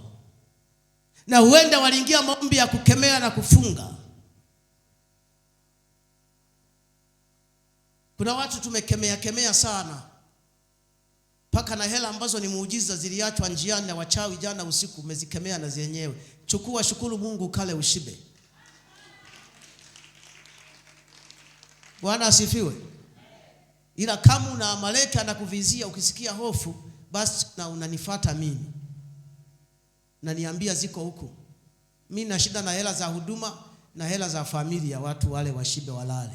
na huenda waliingia maombi ya kukemea na kufunga. Kuna watu tumekemea sana, paka na hela ambazo ni muujiza ziliachwa njiani na wachawi jana usiku, umezikemea na zenyewe. Chukua, shukuru Mungu, kale ushibe. Bwana asifiwe. Ila kama una Amaleki anakuvizia, ukisikia hofu, basi na unanifuata mimi, na niambia ziko huko. Mimi na shida na hela za huduma na hela za familia, watu wale washibe walale,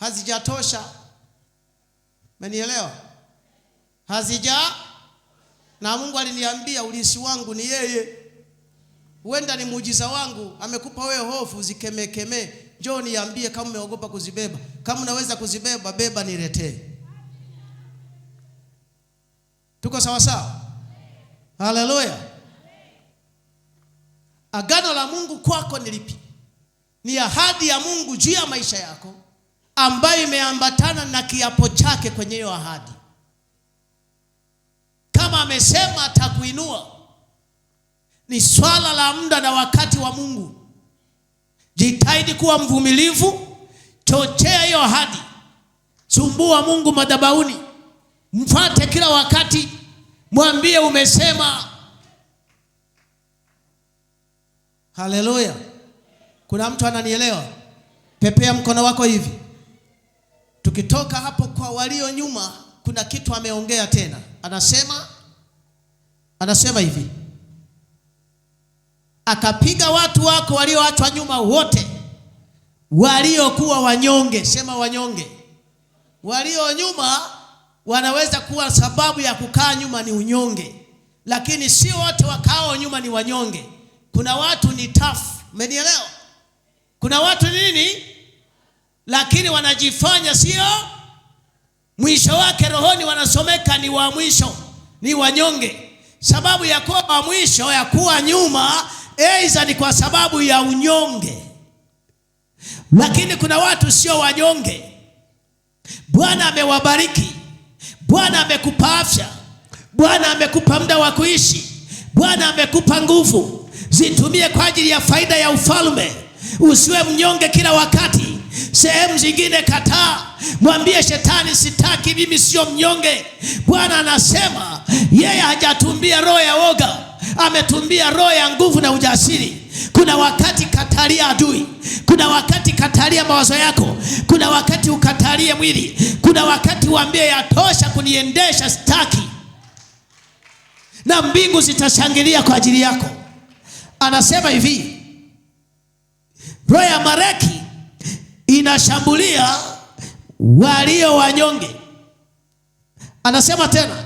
hazijatosha. Umenielewa? Hazija. Na Mungu aliniambia ulisi wangu ni yeye. Huenda ni muujiza wangu, amekupa wewe hofu, zikemekeme. Njoo niambie kama umeogopa kuzibeba. Kama unaweza kuzibeba, beba niletee. Tuko sawa sawa? Haleluya. Agano la Mungu kwako ni lipi? Ni ahadi ya Mungu juu ya maisha yako ambayo imeambatana na kiapo chake kwenye hiyo ahadi. Kama amesema atakuinua, ni swala la muda na wakati wa Mungu. Jitahidi kuwa mvumilivu, chochea hiyo ahadi. Sumbua Mungu madhabahuni, mfuate kila wakati, mwambie umesema. Haleluya. Kuna mtu ananielewa? Pepea mkono wako hivi. Tukitoka hapo kwa walio nyuma, kuna kitu ameongea tena. Anasema hivi: akapiga watu wako walioachwa nyuma wote, waliokuwa wanyonge. Sema wanyonge. Walio nyuma wanaweza kuwa sababu ya kukaa nyuma ni unyonge, lakini sio wote wakao nyuma ni wanyonge. Kuna watu ni tough, umenielewa? Kuna watu nini? Lakini wanajifanya sio, mwisho wake rohoni wanasomeka ni wa mwisho, ni wanyonge. Sababu ya kuwa wa mwisho, ya kuwa nyuma, aidha ni kwa sababu ya unyonge. Lakini kuna watu sio wanyonge. Bwana amewabariki. Bwana amekupa afya. Bwana amekupa muda wa kuishi. Bwana amekupa nguvu. Zitumie kwa ajili ya faida ya ufalme. Usiwe mnyonge kila wakati. Sehemu zingine kataa. Mwambie shetani, sitaki, mimi sio mnyonge. Bwana anasema yeye hajatumbia roho ya woga, ametumbia roho ya nguvu na ujasiri. Kuna wakati katalia adui. Kuna wakati katalia mawazo yako. Kuna wakati ukatalie mwili. Kuna wakati uambie yatosha kuniendesha, sitaki. Na mbingu zitashangilia kwa ajili yako. Anasema hivi, roho ya Amaleki inashambulia walio wanyonge. Anasema tena,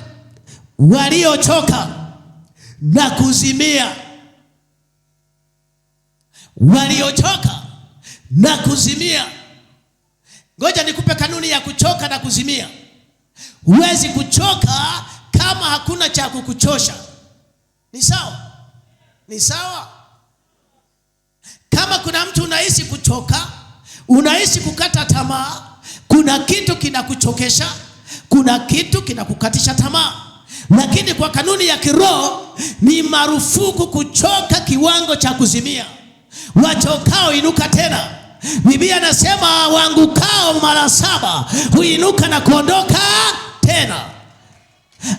waliochoka na kuzimia. Waliochoka na kuzimia. Ngoja nikupe kanuni ya kuchoka na kuzimia. Huwezi kuchoka kama hakuna cha kukuchosha. Ni sawa? Ni sawa? Kama kuna mtu unahisi kuchoka, unahisi kukata tamaa, kuna kitu kinakuchokesha, kuna kitu kinakukatisha tamaa. Lakini kwa kanuni ya kiroho ni marufuku kuchoka kiwango cha kuzimia. Wachokao inuka tena. Biblia inasema waangukao mara 7 huinuka na kuondoka tena.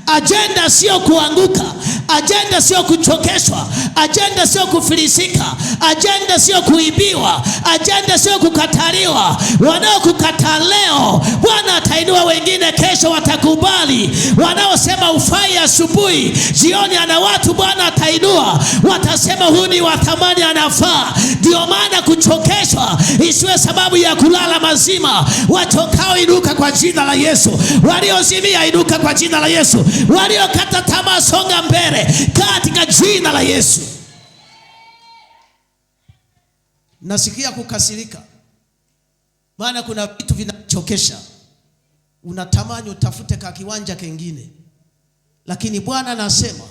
Ajenda sio kuanguka, ajenda sio kuchokeshwa, ajenda sio kufilisika, ajenda sio kuibiwa, ajenda sio kukataliwa. Wanaokukataa leo, Bwana atainua wengine kesho watakubali. Wanaosema ufai asubuhi, jioni ana watu Bwana atainua, watasema huyu ni wa thamani, anafaa. Ndio maana kuchokeshwa isiwe sababu ya kulala mazima. Wachokao inuka kwa jina la Yesu. Waliozimia inuka kwa jina la Yesu. Waliokata tamaa songa mbele katika jina la Yesu. Nasikia kukasirika, maana kuna vitu vinachokesha. Unatamani utafute ka kiwanja kingine, lakini Bwana anasema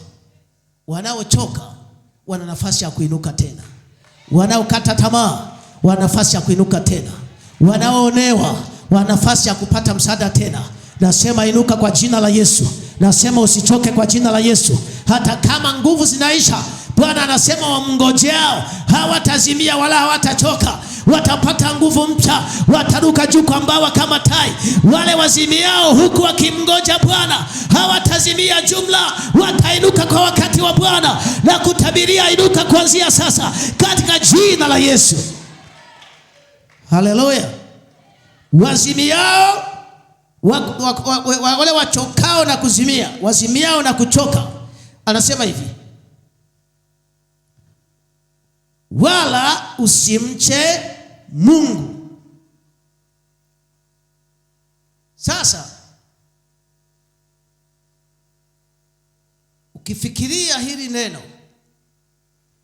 wanaochoka wana nafasi ya kuinuka tena. Wanaokata tamaa wana nafasi ya kuinuka tena. Wanaoonewa wana nafasi ya kupata msaada tena. Nasema inuka kwa jina la Yesu. Nasema usichoke kwa jina la Yesu. Hata kama nguvu zinaisha, Bwana anasema wamngojeao hawatazimia wala hawatachoka, watapata nguvu mpya, wataruka juu kwa mbawa kama tai. Wale wazimiao huku wakimngoja Bwana hawatazimia jumla, watainuka kwa wakati wa Bwana na kutabiria inuka kuanzia sasa katika jina la Yesu. Haleluya. Wazimiao wale wachokao na kuzimia, wazimiao na kuchoka, anasema hivi, wala usimche Mungu. Sasa ukifikiria hili neno,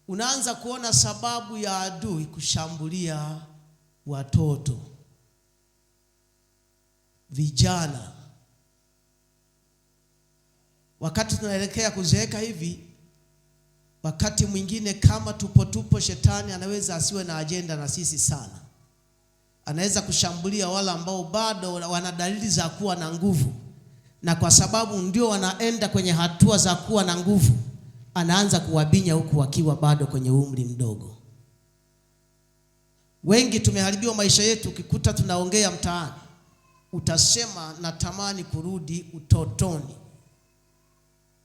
unaanza kuona sababu ya adui kushambulia watoto, vijana. Wakati tunaelekea kuzeeka hivi, wakati mwingine kama tupo shetani anaweza asiwe na ajenda na sisi sana. Anaweza kushambulia wale ambao bado wana dalili za kuwa na nguvu, na kwa sababu ndio wanaenda kwenye hatua za kuwa na nguvu, anaanza kuwabinya huku wakiwa bado kwenye umri mdogo. Wengi tumeharibiwa maisha yetu. Ukikuta tunaongea mtaani, utasema natamani kurudi utotoni.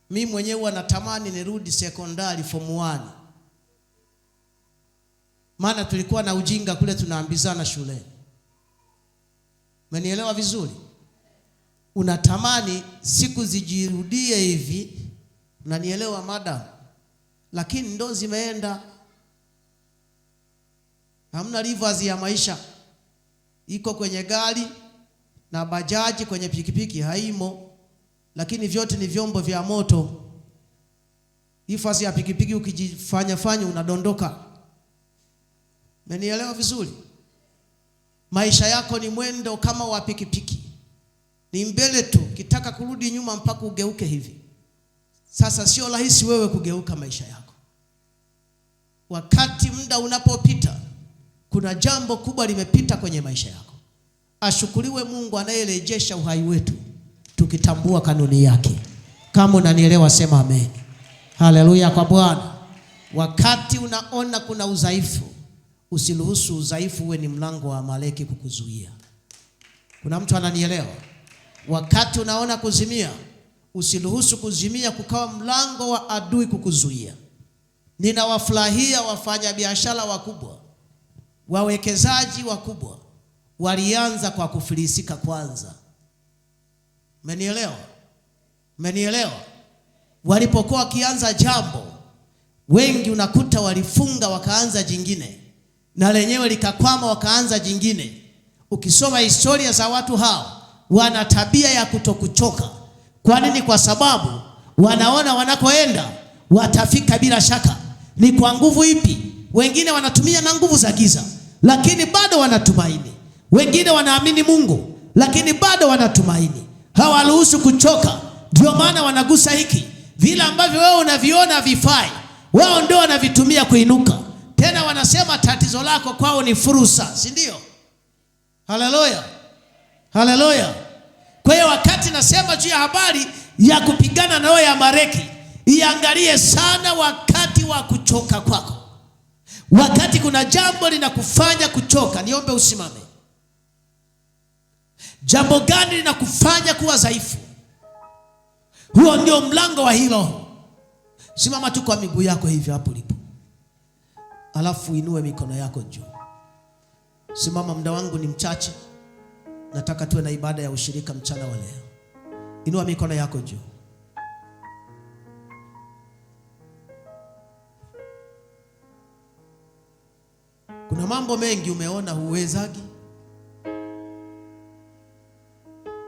Mimi mwenyewe natamani nirudi sekondari form 1. Maana tulikuwa na ujinga kule tunaambizana shuleni. Umenielewa vizuri? Unatamani siku zijirudie hivi. Unanielewa madam? Lakini ndo zimeenda. Hamna rivers ya maisha. Iko kwenye gari na bajaji, kwenye pikipiki haimo. Lakini vyote ni vyombo vya moto. Ifasi ya pikipiki ukijifanya unadondoka. Umenielewa vizuri? Maisha yako ni mwendo kama wa pikipiki. Ni mbele tu, kitaka kurudi nyuma mpaka ugeuke hivi. Sasa sio rahisi wewe kugeuka maisha yako. Wakati muda unapopita, kuna jambo kubwa limepita kwenye maisha yako. Ashukuriwe Mungu anayerejesha uhai wetu tukitambua kanuni yake. Kama unanielewa sema amen. Haleluya kwa Bwana. Wakati unaona kuna udhaifu, usiruhusu udhaifu uwe ni mlango wa Amaleki kukuzuia. Kuna mtu ananielewa? Wakati unaona kuzimia, usiruhusu kuzimia kukawa mlango wa adui kukuzuia. Ninawafurahia wafanya biashara wakubwa, wawekezaji wakubwa, walianza kwa kufilisika kwanza. Umenielewa? Umenielewa? Walipokuwa wakianza jambo, wengi unakuta walifunga wakaanza jingine, na lenyewe likakwama wakaanza jingine. Ukisoma historia za watu hao, wana tabia ya kutokuchoka. Kwa nini? Kwa sababu wanaona wanakoenda watafika bila shaka. Ni kwa nguvu ipi? Wengine wanatumia na nguvu za giza, lakini bado wanatumaini. Wengine wanaamini Mungu, lakini bado wanatumaini. Hawaruhusu kuchoka. Ndio maana wanagusa hiki. Vile ambavyo wewe unaviona vifai, wao ndio wanavitumia kuinuka. Tena wanasema tatizo lako kwao ni fursa, si ndio? Haleluya. Haleluya. Kwa hiyo wakati nasema juu ya habari ya kupigana na roho ya Amaleki, iangalie sana wakati wa kuchoka kwako. Wakati kuna jambo linakufanya kuchoka, niombe usimame. Jambo gani linakufanya kuwa dhaifu? Huo ndio mlango wa hilo. Simama tu kwa miguu yako hivi hapo ulipo. Alafu inue mikono yako juu. Simama, muda wangu ni mchache. Nataka tuwe na ibada ya ushirika mchana wa leo. Inua mikono yako juu. Kuna mambo mengi umeona huwezagi,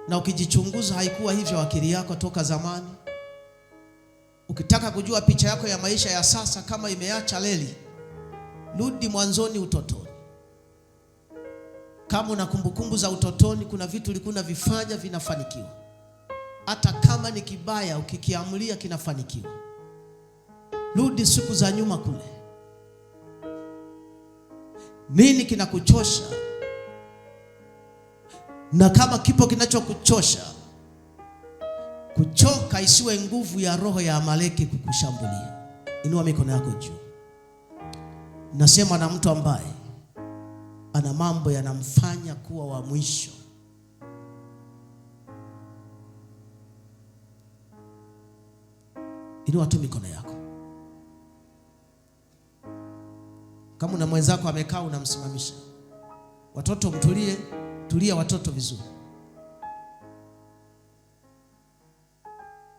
na ukijichunguza haikuwa hivyo akili yako toka zamani. Ukitaka kujua picha yako ya maisha ya sasa kama imeacha leli, rudi mwanzoni, utotoni. Kama una kumbukumbu za utotoni, kuna vitu ulikuwa unavifanya vinafanikiwa. Hata kama ni kibaya, ukikiamulia kinafanikiwa. Rudi siku za nyuma kule. Nini kinakuchosha? Na kama kipo kinachokuchosha, kuchoka isiwe nguvu ya roho ya Amaleki kukushambulia. Inua mikono yako juu. Nasema na mtu ambaye ana mambo yanamfanya kuwa wa mwisho. Inua tu mikono yako. Kama una mwenzako amekaa unamsimamisha. Watoto mtulie, tulia watoto vizuri.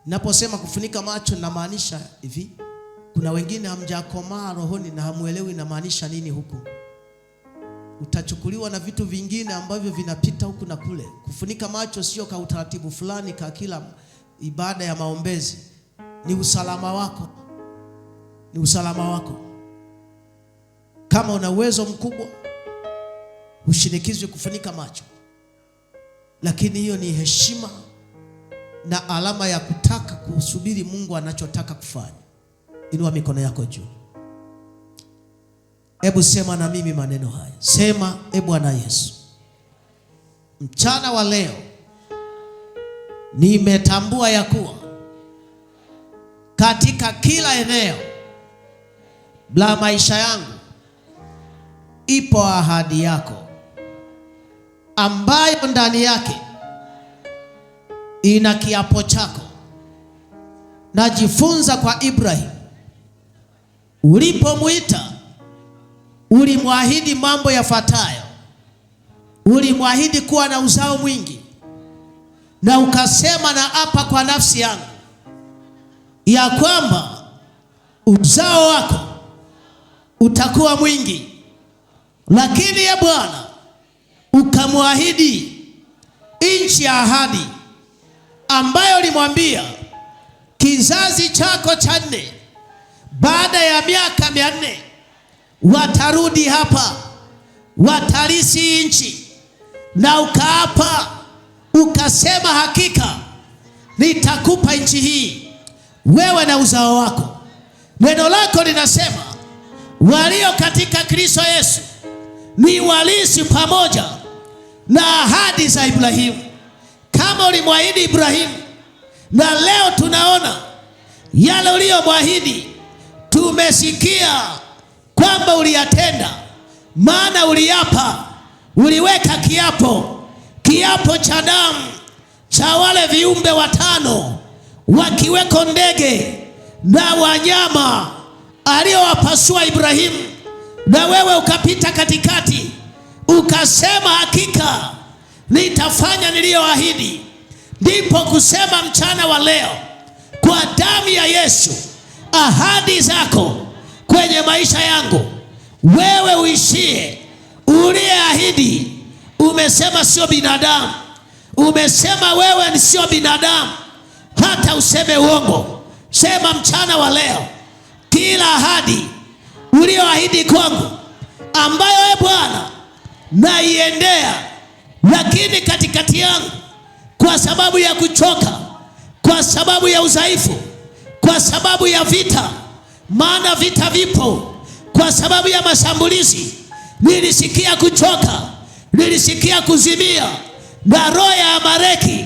Naposema kufunika macho namaanisha hivi. Kuna wengine hamjakomaa rohoni na hamuelewi inamaanisha nini huku. Utachukuliwa na vitu vingine ambavyo vinapita huku na kule. Kufunika macho sio ka utaratibu fulani ka kila ibada ya maombezi. Ni usalama wako. Ni usalama wako. Kama una uwezo mkubwa, ushinikizwe kufunika macho. Lakini hiyo ni heshima na alama ya kutaka kusubiri Mungu anachotaka kufanya. Inua mikono yako juu. Hebu sema na mimi maneno haya. Sema, Bwana Yesu, mchana wa leo nimetambua ya kuwa katika kila eneo la maisha yangu ipo ahadi yako ambayo ndani yake ina kiapo chako. Najifunza kwa Ibrahim, ulipomuita ulimwahidi mambo yafuatayo. Ulimwahidi kuwa na uzao mwingi, na ukasema na hapa kwa nafsi yangu ya kwamba uzao wako utakuwa mwingi. Lakini ya Bwana ukamwahidi nchi ya ahadi ambayo ulimwambia kizazi chako cha 4 baada ya miaka 400 watarudi hapa, watalisi nchi. Na ukaapa ukasema, hakika nitakupa nchi hii wewe na uzao wako. Neno lako linasema walio katika Kristo Yesu ni walisi pamoja na ahadi za Ibrahimu. Kama ulimwahidi Ibrahimu, na leo tunaona yale uliyomwahidi, tumesikia kwamba uliyatenda. Maana uliapa, uliweka kiapo cha damu cha wale viumbe 5 wakiweko ndege na wanyama aliyowapasua Ibrahimu, na wewe ukapita katikati ukasema, hakika nitafanya niliyoahidi. Ndipo kusema mchana wa leo, kwa damu ya Yesu, ahadi zako kwenye maisha yangu, wewe uishie uliyeahidi. Umesema sio binadamu. Umesema wewe ni sio binadamu hata useme uongo. Sema mchana wa leo, kila ahadi uliyoahidi kwangu ambayo Bwana naiendea, lakini katikati yangu kwa sababu ya kuchoka, kwa sababu ya udhaifu, kwa sababu ya vita, maana vita vipo, kwa sababu ya mashambulizi, nilisikia kuchoka, nilisikia kuzimia, na roho ya Amaleki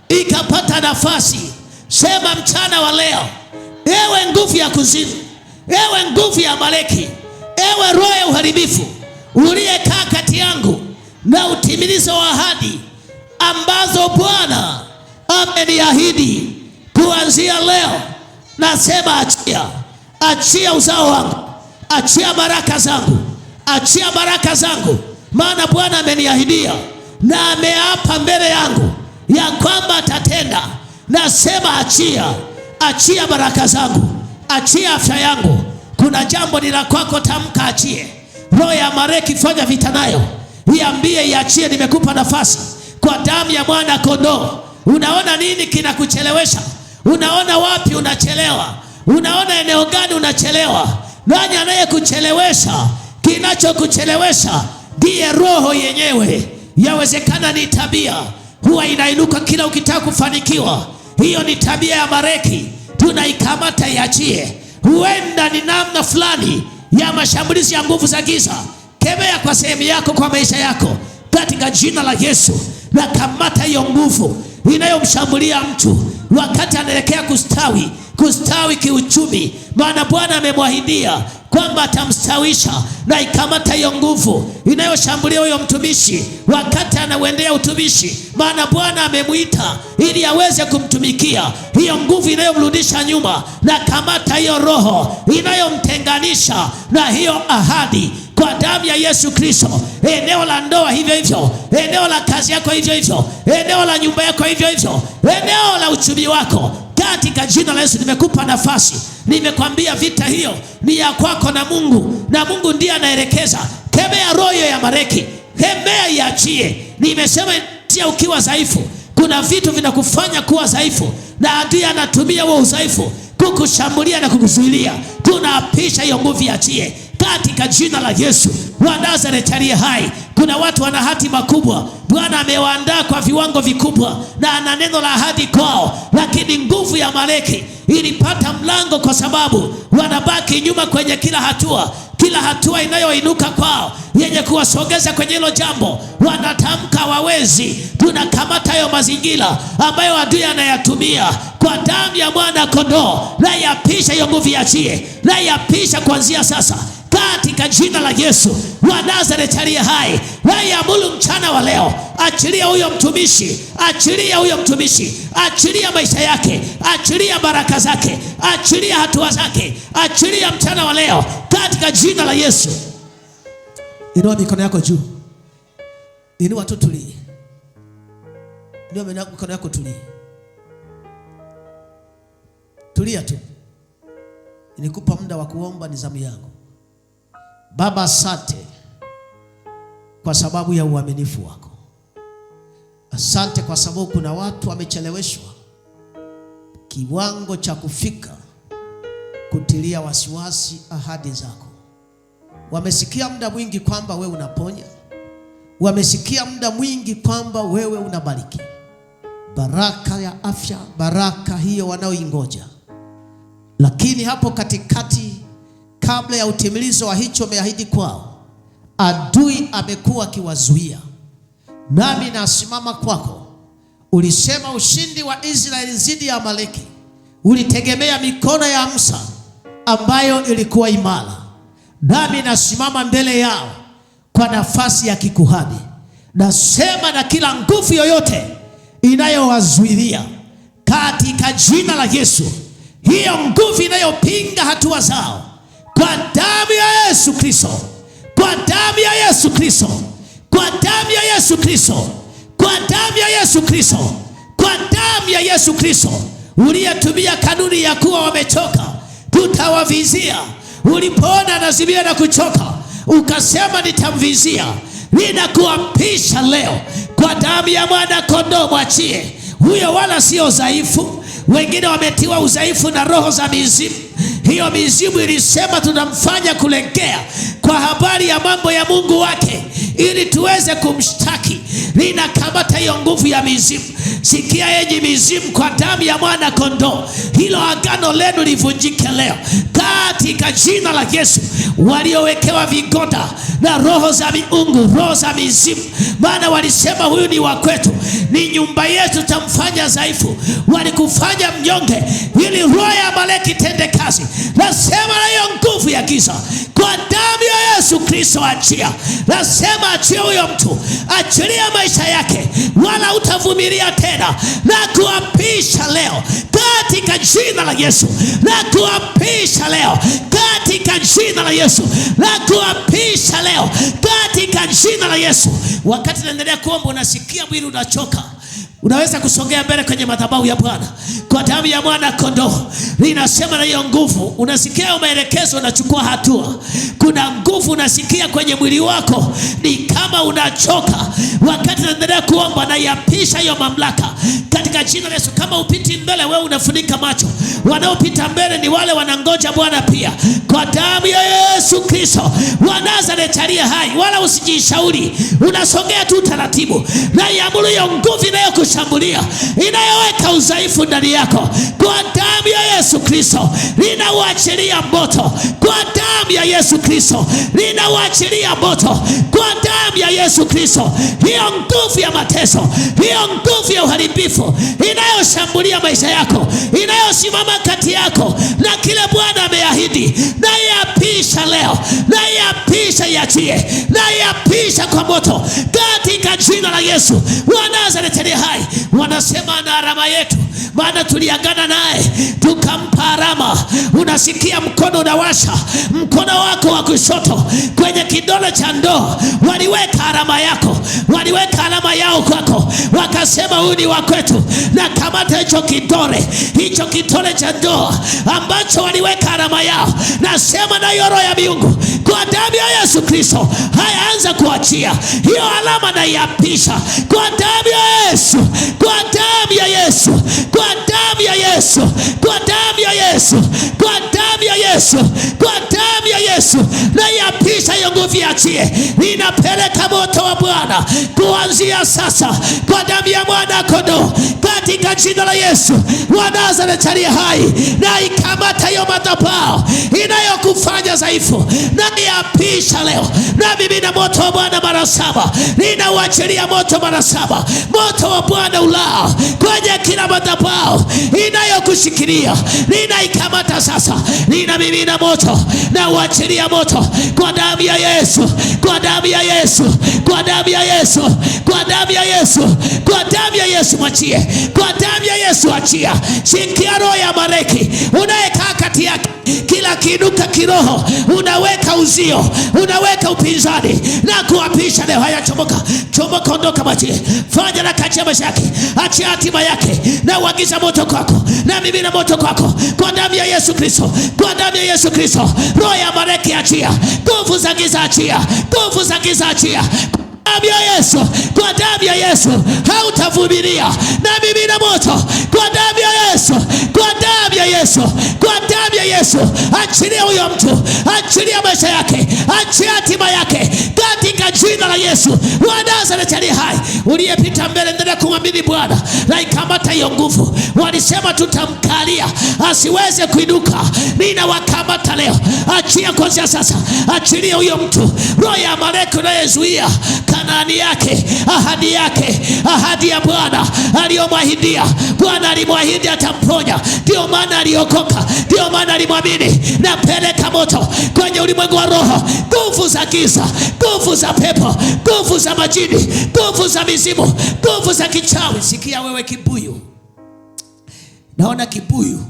ikapata nafasi. Sema mchana wa leo, ewe nguvu ya kuzimu, ewe nguvu ya Amaleki, ewe roho ya uharibifu uliyekaa kati yangu na utimilizo wa ahadi ambazo Bwana ameniahidi, kuanzia leo nasema achia uzao wangu, achia baraka zangu, achia baraka zangu. Maana Bwana ameniahidia na ameapa mbele yangu ya kwamba atatenda. Nasema achia baraka zangu, achia afya yangu. Kuna jambo ni la kwako, tamka achie. Roho ya Amaleki fanya vita nayo, iambie iachie. Nimekupa nafasi kwa damu ya mwana kondoo. Unaona nini kinakuchelewesha? Unaona wapi unachelewa? Unaona eneo gani unachelewa? Nani anayekuchelewesha? Kinachokuchelewesha ndiye roho yenyewe. Yawezekana ni tabia, huwa inainuka kila ukitaka kufanikiwa. Hiyo ni tabia ya Amaleki, tunaikamata iachie. Huenda ni namna fulani ya mashambulizi ya nguvu za giza. Kemea kwa sehemu yako, kwa maisha yako, katika jina la Yesu. Na kamata hiyo nguvu inayomshambulia mtu wakati anaelekea kustawi kiuchumi, maana Bwana amemwahidia kwamba atamstawisha, na ikamata hiyo nguvu inayoshambulia huyo mtumishi wakati anauendea utumishi, maana Bwana amemwita ili aweze kumtumikia. Hiyo nguvu inayomrudisha nyuma, na kamata hiyo roho inayomtenganisha na hiyo ahadi kwa damu ya Yesu Kristo. Eneo la ndoa hivyo hivyo, eneo la kazi yako hivyo hivyo, eneo la nyumba yako hivyo hivyo, eneo la uchumi wako, katika jina la Yesu nimekupa nafasi. Nimekwambia vita hiyo ni ya kwako na Mungu, na Mungu ndiye anaelekeza. Kemea roho ya Amaleki, kemea iachie. Nimesema tia ukiwa dhaifu, kuna vitu vinakufanya kuwa dhaifu, na adui anatumia huo udhaifu kukushambulia na kukuzuilia. Tunaapisha hiyo nguvu iachie katika jina la Yesu wa Nazareti aliye hai. Kuna watu wana hatima kubwa, Bwana amewaandaa kwa viwango vikubwa na ana neno la ahadi kwao, lakini nguvu ya Amaleki ilipata mlango kwa sababu wanabaki nyuma kwenye kila hatua inayoinuka kwao yenye kuwasogeza kwenye hilo jambo, wanatamka hawawezi. Tunakamata hayo mazingira ambayo adui anayatumia kwa damu ya mwana kondoo, na yapisha hiyo nguvu iachie, na yapisha kuanzia sasa katika jina la Yesu wa Nazareti aliye hai. Naamuru mchana wa leo, achilia huyo mtumishi, achilia huyo mtumishi, achilia maisha yake, achilia baraka zake, achilia hatua zake, achilia mchana wa leo katika jina la Yesu. Inua mikono yako juu, inua tu, tulie. Inua mikono yako, tulie, tulia tu. Nikupa muda wa kuomba, ni zamu yangu. Baba, asante kwa sababu ya uaminifu wako. Asante kwa sababu kuna watu wamecheleweshwa kiwango cha kufika kutilia wasiwasi ahadi zako. Wamesikia muda mwingi kwamba wewe unaponya, wamesikia muda mwingi kwamba wewe unabariki. Baraka ya afya, baraka hiyo wanaoingoja, lakini hapo katikati, kabla ya utimilizo wa hicho umeahidi kwao, adui amekuwa akiwazuia. Nami nasimama kwako. Ulisema ushindi wa Israeli dhidi ya Amaleki ulitegemea mikono ya Musa ambayo ilikuwa imara. Nami nasimama mbele yao kwa nafasi ya kikuhani. Nasema na kila nguvu yoyote inayowazuilia katika jina la Yesu, hiyo nguvu inayopinga hatua zao, kwa damu ya Yesu Kristo, kwa damu ya Yesu Kristo, kwa damu ya Yesu Kristo, kwa damu ya Yesu Kristo, kwa damu ya Yesu Kristo. Uliyetumia kanuni ya kuwa wamechoka tutawavizia. Ulipoona anazimia na kuchoka, ukasema nitamvizia. Ninakuapisha leo kwa damu ya mwana kondoo, mwachie huyo, wala sio dhaifu. Wengine wametiwa udhaifu na roho za mizimu. Hiyo mizimu ilisema tunamfanya kulegea kwa habari ya mambo ya Mungu wake ili tuweze kumshtaki. Ninakamata hiyo nguvu ya mizimu. Sikia enyi mizimu, kwa damu ya mwana kondoo, hilo agano lenu livunjike leo katika jina la Yesu. Waliowekewa vigoda na roho za miungu, roho za mizimu, maana walisema huyu ni wa kwetu, ni nyumba yetu, tamfanya dhaifu. Walikufanya mnyonge ili roho ya Amaleki tende kazi. Nasema na hiyo nguvu ya giza kwa damu ya Yesu Kristo, achia. Nasema achia huyo mtu, achilia maisha yake, wala utavumilia tena. Na kuapisha leo katika jina la Yesu, na kuapisha leo katika jina la Yesu, na kuapisha leo katika jina la Yesu. Wakati naendelea kuomba, unasikia mwili unachoka, unaweza kusogea mbele kwenye madhabahu ya Bwana. Kwa damu ya mwana kondoo ninasema na hiyo nguvu. Unasikia maelekezo, unachukua hatua. Kuna nguvu unasikia kwenye mwili wako, ni kama unachoka. Wakati naendelea kuomba, na yapisha hiyo mamlaka katika jina la Yesu. Kama upiti mbele, wewe unafunika macho. Wanaopita mbele ni wale wanangoja Bwana pia. Kwa damu ya Yesu Kristo wa Nazareti aliye hai, wala usijishauri, unasogea tu taratibu. Na iamuru hiyo nguvu inayokushambulia, inayoweka udhaifu ndani yako kwa damu ya Yesu Kristo. Ninauachilia moto kwa damu ya Yesu Kristo. Ninauachilia moto kwa damu ya Yesu Kristo. Hiyo nguvu ya mateso, hiyo nguvu ya uharibifu inayoshambulia maisha yako, inayosimama kati yako na kile Bwana ameahidi, na iapisha leo, na iapisha iachie, na iapisha kwa moto katika jina la Yesu wa Nazareti aliye hai. Wanasema na alama yetu, maana tuliagana naye tukampa alama. Unasikia mkono unawasha, mkono wako wa kushoto kwenye kidole cha ndoa waliweka alama yako, waliweka alama yao kwako, wakasema huyu ni wa kwetu. Na kamata hicho kidole cha ndoa ambacho waliweka alama yao, nasema na roho ya miungu kwa damu ya Yesu Kristo, haya anza kuachia hiyo alama na iapisha kwa damu ya Yesu, kwa damu ya Yesu, kwa damu ya Yesu, kwa damu ya Yesu, kwa damu ya Yesu, kwa damu ya Yesu, na iapisha hiyo nguvu iachie. Ninapeleka moto wa Bwana kuanzia sasa kwa damu ya mwana kondoo katika jina la Yesu wa Nazareti aliye hai, na ikamata hiyo madhabahu inayokufanya dhaifu, na iapisha leo. Na mimi na moto wa Bwana mara 7, ninauachilia moto mara 7, moto wa Bwana ulao kwenye kila madhabahu inayokushikilia, ninaikamata sasa. Ninamimina moto na uachilia moto kwa damu ya Yesu, kwa damu ya Yesu, kwa damu ya Yesu, kwa damu ya Yesu, kwa damu ya Yesu. Mwachie kwa damu ya Yesu, achia. Sikia roho ya Amaleki unayekaa kati yake, kila kiinuka kiroho unaweka uzio, unaweka upinzani na kuapisha leo. Haya, chomoka, chomoka, ondoka, mwachie. Fanya na kachia maisha yake, achia hatima yake, na uagiza moto kwako, na mimi na moto kwako kwa damu ya Yesu Kristo, kwa damu ya Yesu Kristo. Roho ya Amaleki achia, nguvu za giza achia, nguvu za giza achia damu ya Yesu, kwa damu ya Yesu. Hautavumilia, na mimi na moto kwa damu ya Yesu, kwa damu ya Yesu, kwa damu ya Yesu. Achilia huyo mtu, achilia maisha yake, achia hatima yake katika jina la Yesu wa Nazareti aliye hai. Uliyepita mbele, endelea kumwamini Bwana na ikamata hiyo nguvu. Walisema tutamkalia asiweze kuinuka, ninawakamata leo. Achia kuanzia sasa, achilia huyo mtu. Roho ya Amaleki unayezuia Kanaani yake, ahadi yake, ahadi ya Bwana aliyomwahidia. Bwana alimwahidi atamponya, ndio maana aliokoka, ndio maana alimwamini. Napeleka moto kwenye ulimwengu wa roho, nguvu za giza, nguvu za pepo, nguvu za majini, nguvu za mizimu, nguvu za kichawi. Sikia wewe kibuyu, naona kibuyu,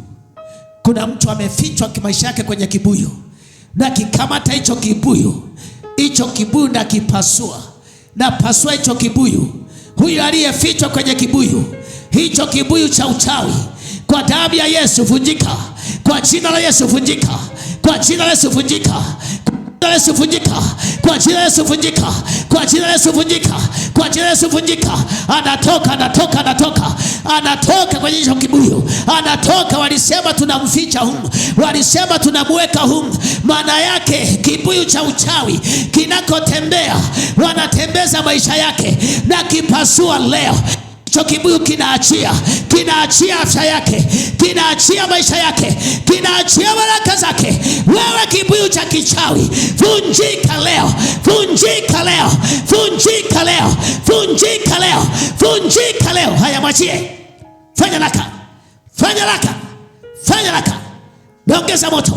kuna mtu amefichwa maisha yake kwenye kibuyu, na kikamata hicho kibuyu na kipasua, na pasua hicho kibuyu. Huyu aliyefichwa kwenye kibuyu, hicho kibuyu cha uchawi, kwa damu ya Yesu vunjika, kwa jina la Yesu vunjika, kwa jina la Yesu vunjika, kwa Yesu vunjika, kwa jina la Yesu vunjika, kwa jina la Yesu vunjika, kwa jina la Yesu vunjika. Anatoka kwenye hicho kibuyu, anatoka. Walisema tunamficha humu, walisema tunamweka humu. Maana yake kibuyu cha uchawi kinakotembea, wanatembeza maisha yake, na kipasua leo. Hicho kibuyu kinaachia afya yake, kinaachia maisha yake, kinaachia baraka zake. Wewe kibuyu cha kichawi, vunjika leo, vunjika leo, vunjika leo, vunjika leo, vunjika leo. Haya, mwachie. Fanya laka, fanya laka, fanya laka. Naongeza moto,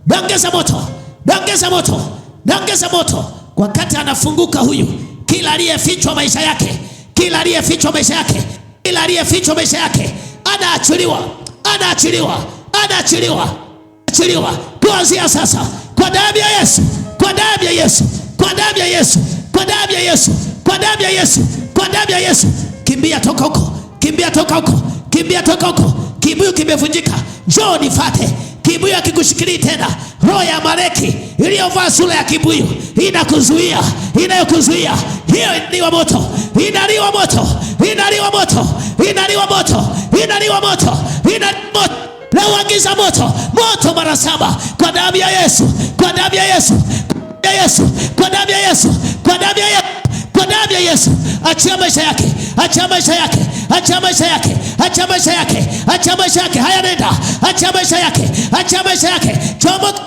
naongeza moto, naongeza moto, naongeza moto. Wakati anafunguka huyu, kila aliyefichwa maisha yake, kila aliyefichwa maisha yake, kila aliyefichwa maisha yake, anaachiliwa, anaachiliwa, anaachiliwa, anaachiliwa kuanzia sasa kwa damu ya Yesu, kwa damu ya Yesu, kwa damu ya Yesu, kwa damu ya Yesu, kwa damu ya Yesu, kwa damu ya Yesu. Kimbia toka huko, kimbia toka huko, kimbia toka huko. Kibuyu kimevunjika, njoo nifuate. Kibuyu akikushikilia tena, roho ya Amaleki iliyovaa sura ya kibuyu inakuzuia, inayokuzuia, hiyo inaliwa moto, inaliwa moto, inaliwa moto, inaliwa moto, inaliwa moto, inaliwa moto. Na uagiza moto, moto mara 7 kwa damu ya Yesu, kwa damu ya Yesu, kwa damu ya Yesu, kwa damu ya Yesu, kwa damu ya Yesu, kwa damu ya Yesu. Achia maisha yake, achia maisha yake, achia maisha yake, achia maisha yake, achia maisha yake. Haya, nenda, achia maisha yake, achia maisha yake. Chomoka,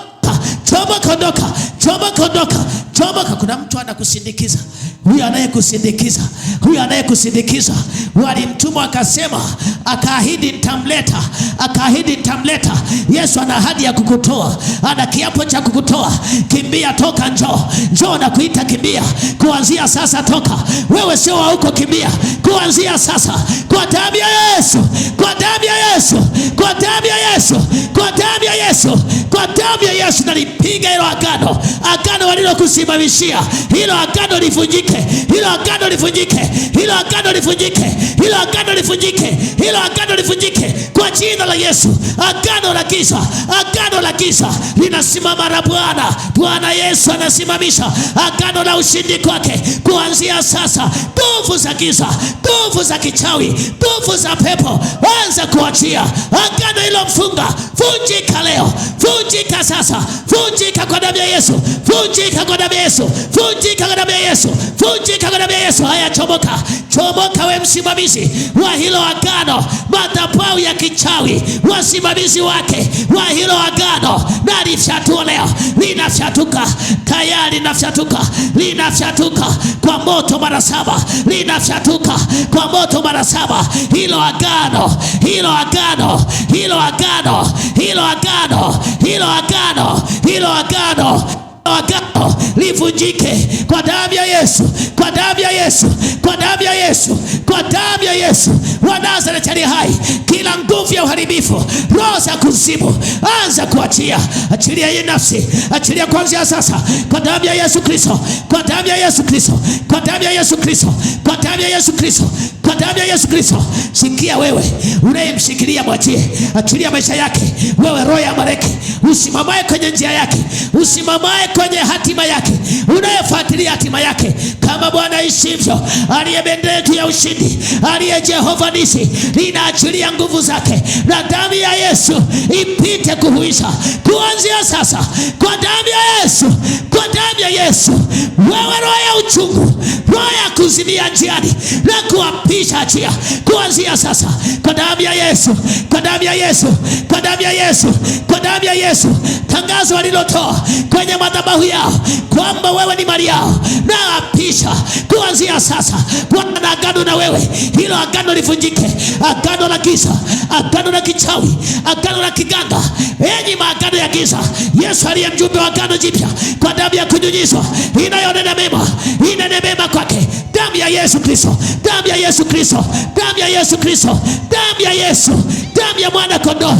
chomoka, ondoka, chomoka, ondoka, chomoka. Kuna mtu anakusindikiza. Huyu anayekusindikiza, huyu anayekusindikiza, walimtuma akasema, akaahidi nitamleta, akaahidi nitamleta. Yesu ana ahadi ya kukutoa, ana kiapo cha kukutoa. Kimbia, toka, njoo, njoo na kuita, kimbia. Kuanzia sasa toka. Wewe sio wa huko, kimbia. Kuanzia sasa kwa damu ya Yesu, kwa damu ya Yesu, kwa damu ya Yesu, kwa damu ya Yesu, kwa damu ya Yesu. Nalipiga hilo agano, agano walilokusimamishia. Hilo agano livunjike, hilo agano livunjike, hilo agano livunjike, hilo agano livunjike, hilo agano livunjike kwa jina la Yesu. Agano la giza, agano la giza linasimama na Bwana. Bwana Yesu anasimamisha agano la ushindi kwake. Kuanzia sasa, nguvu za giza, nguvu za kichawi, nguvu za pepo, anza kuachia. Agano hilo mfunga, vunjika leo, vunjika sasa, vunjika kwa damu ya Yesu, vunjika kwa damu ya Yesu, vunjika kwa damu ya Yesu, vunjika kwa damu ya Yesu. Haya, chomoka, chomoka we msimamizi wa hilo agano, madhabahu ya kichawi, wasimamizi wake wa hilo agano, na lifyatua leo, linafyatuka, tayari linafyatuka, linafyatuka kwa moto mara 7, linafyatuka kwa moto mara 7. Hilo agano, hilo agano, hilo agano, hilo agano, hilo agano, hilo agano, agano livunjike kwa damu ya Yesu, kwa damu ya Yesu, kwa damu ya Yesu, kwa damu ya Yesu wa Nazareti aliye hai. Kila nguvu ya uharibifu, roho za kuzimu, anza kuachia. Achilia hii nafsi, achilia kuanzia sasa kwa damu ya Yesu Kristo, kwa damu ya Yesu Kristo, kwa damu ya Yesu Kristo, kwa damu ya Yesu Kristo, kwa damu ya Yesu Kristo. Sikia wewe unayemshikilia, mwachie, achilia maisha yake. Wewe roho ya Amaleki, usimamaye kwenye njia yake, usimamaye kwenye hatima yake, unayefuatilia hatima yake, kama Bwana ishivyo, aliye bendera yetu ya ushindi, aliye Jehova Nisi, linaachilia nguvu zake na damu ya Yesu ipite kuhuisha kuanzia sasa kwa damu ya Yesu, kwa damu ya Yesu. Wewe roho ya uchungu, roho ya kuzimia njiani na kuapisha, achia kuanzia sasa kwa damu ya Yesu, kwa damu ya Yesu, kwa damu ya Yesu, kwa damu ya Yesu. Tangazo walilotoa kwenye madhabahu yao kwamba wewe ni mali yao, na apisha kuanzia sasa. Bwana na agano na wewe, hilo agano livunjike. Agano la giza, agano la kichawi, agano la kiganga, enyi maagano ya giza. Yesu aliye mjumbe wa agano jipya, kwa damu ya kunyunyizwa inayonena mema, inanena mema kwake. Damu ya Yesu Kristo, damu ya Yesu Kristo, damu ya Yesu Kristo, damu ya Yesu, damu ya mwana kondoo,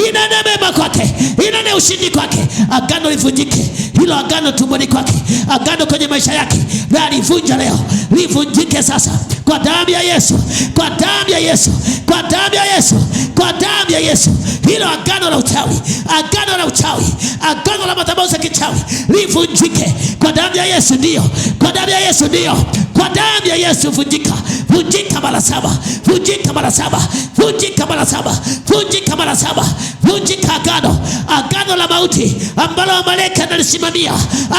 inanena mema kwake, inanena ushindi kwake. Agano livunjike, hilo agano tumboni kwake, agano kwenye maisha yake, na livunja leo, livunjike sasa kwa damu ya Yesu, kwa damu ya Yesu, kwa damu ya Yesu, kwa damu ya Yesu. Hilo agano la uchawi, agano la uchawi, agano la madhabahu za kichawi, livunjike kwa damu ya Yesu. Ndio, kwa damu ya Yesu, ndio, kwa damu ya Yesu. Vunjika, vunjika mara 7, vunjika mara 7, vunjika mara 7, vunjika mara 7. Vunjika agano, agano la mauti ambalo Amaleki analisimamia,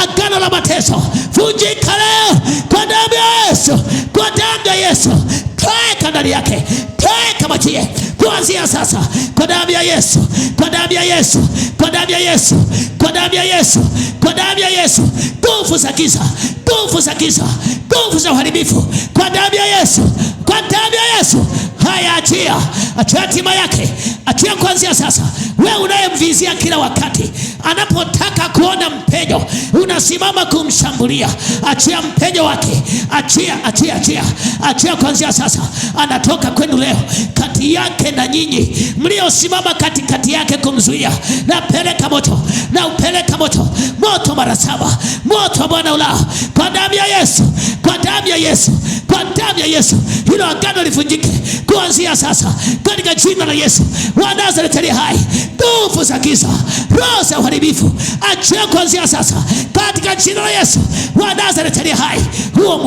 agano la mateso, vunjika leo kwa damu ya Yesu, kwa damu ya Yesu. Toeka ndani yake, toeka, machie kuanzia sasa kwa damu ya Yesu, kwa damu ya Yesu, kwa damu ya Yesu, kwa damu ya Yesu, kwa damu ya Yesu. Nguvu za giza, nguvu za giza, nguvu za uharibifu, kwa damu ya Yesu, kwa damu ya Yesu. Haya, achia, achia hatima yake, achia kuanzia sasa. Wewe unayemvizia kila wakati, anapotaka kuona mpenyo unasimama kumshambulia, achia mpenyo wake, achia, achia, achia, achia kuanzia sasa. Anatoka kwenu leo, kati yake na nyinyi mliosimama katikati yake kumzuia, na peleka moto, na upeleka moto, moto mara 7, moto wa Bwana ulao kwa damu ya Yesu, kwa damu ya Yesu, kwa damu ya Yesu. Hilo agano livunjike kuanzia sasa katika jina la Yesu wa Nazareti aliye hai. Nguvu za giza, roho za uharibifu, achia kuanzia sasa katika jina la Yesu wa Nazareti aliye hai. Huo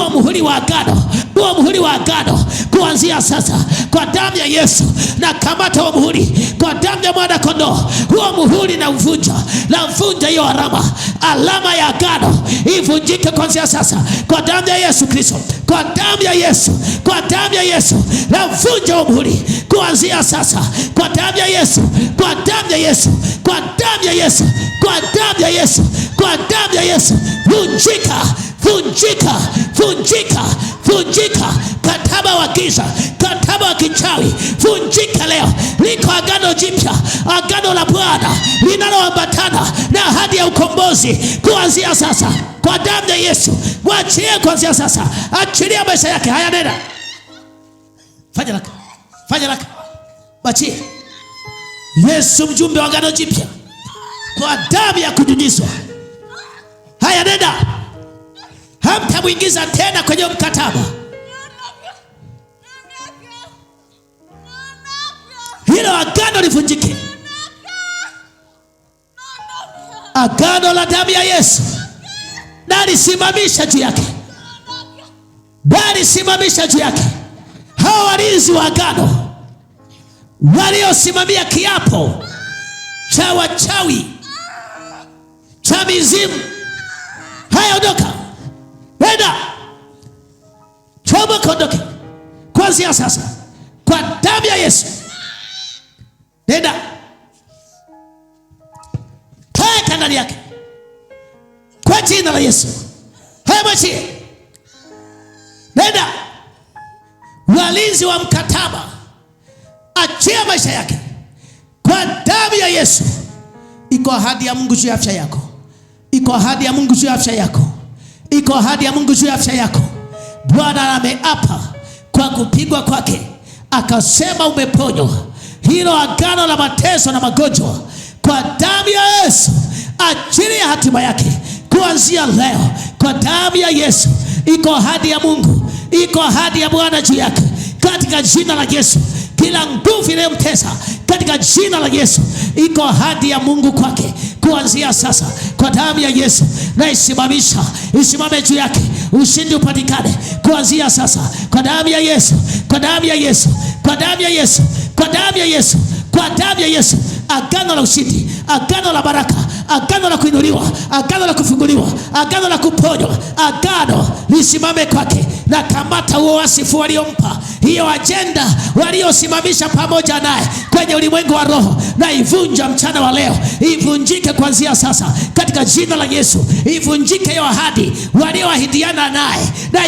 muhuri wa agano, huo muhuri wa agano kuanzia sasa kwa damu ya Yesu, na kamata huo muhuri kwa damu ya mwana kondoo. Huo muhuri na uvunja hiyo alama ya agano ivunjike kuanzia sasa kwa damu ya Yesu Kristo, kwa damu ya Yesu, kwa damu ya Yesu. Na vunja huo muhuri kuanzia sasa kwa damu ya Yesu, kwa damu ya Yesu, kwa damu ya Yesu, kwa damu ya Yesu, kwa damu ya Yesu. Vunjika, vunjika, vunjika, vunjika kataba wa giza, kataba wa kichawi, vunjika leo. Liko agano jipya, agano la Bwana linaloambatana na ahadi ya ukombozi kuanzia sasa kwa damu ya Yesu. Mwachie kuanzia sasa, achilia maisha yake. Haya, nenda, fanya laka, mwachie Yesu, mjumbe wa agano jipya kwa damu ya kunyunyizwa. Haya, nenda, hamtamwingiza tena kwenye mkataba. Hilo agano livunjike. Agano la damu ya Yesu nalisimamisha juu yake, nalisimamisha juu yake. Hao walinzi wa agano waliosimamia kiapo cha wachawi, cha mizimu, haya, ondoka, nenda, chomoka, ondoke kuanzia sasa kwa damu ya Yesu. Nenda, kaa ndani yake kwa jina la Yesu. Haya, mwachie, nenda. Walinzi wa mkataba, achia maisha yake kwa damu ya Yesu. Iko ahadi ya Mungu juu ya afya yako, iko ahadi ya Mungu juu ya afya yako, iko ahadi ya Mungu juu ya afya yako. Bwana ameapa kwa kupigwa kwake akasema umeponywa. Hilo agano la mateso na magonjwa kwa damu ya Yesu, achilia hatima yake kuanzia leo kwa damu ya Yesu. Iko ahadi ya Mungu, iko ahadi ya Bwana juu yake katika jina la Yesu. Kila nguvu inayomtesa katika jina la Yesu, iko ahadi ya Mungu kwake kuanzia sasa kwa damu ya Yesu. Na isimamisha, isimame juu yake, ushindi upatikane kuanzia sasa kwa damu ya Yesu, kwa damu ya Yesu, kwa damu ya Yesu, kwa damu ya Yesu, kwa damu ya Yesu. Agano la ushindi, agano la baraka, agano la kuinuliwa, agano la kufunguliwa, agano la kuponywa, agano lisimame kwake. Na kamata huo wasifu waliompa, hiyo ajenda waliosimamisha pamoja naye kwenye ulimwengu wa roho, na ivunja mchana wa leo, ivunjike kuanzia sasa katika jina la Yesu. Ivunjike hiyo ahadi walioahidiana naye, na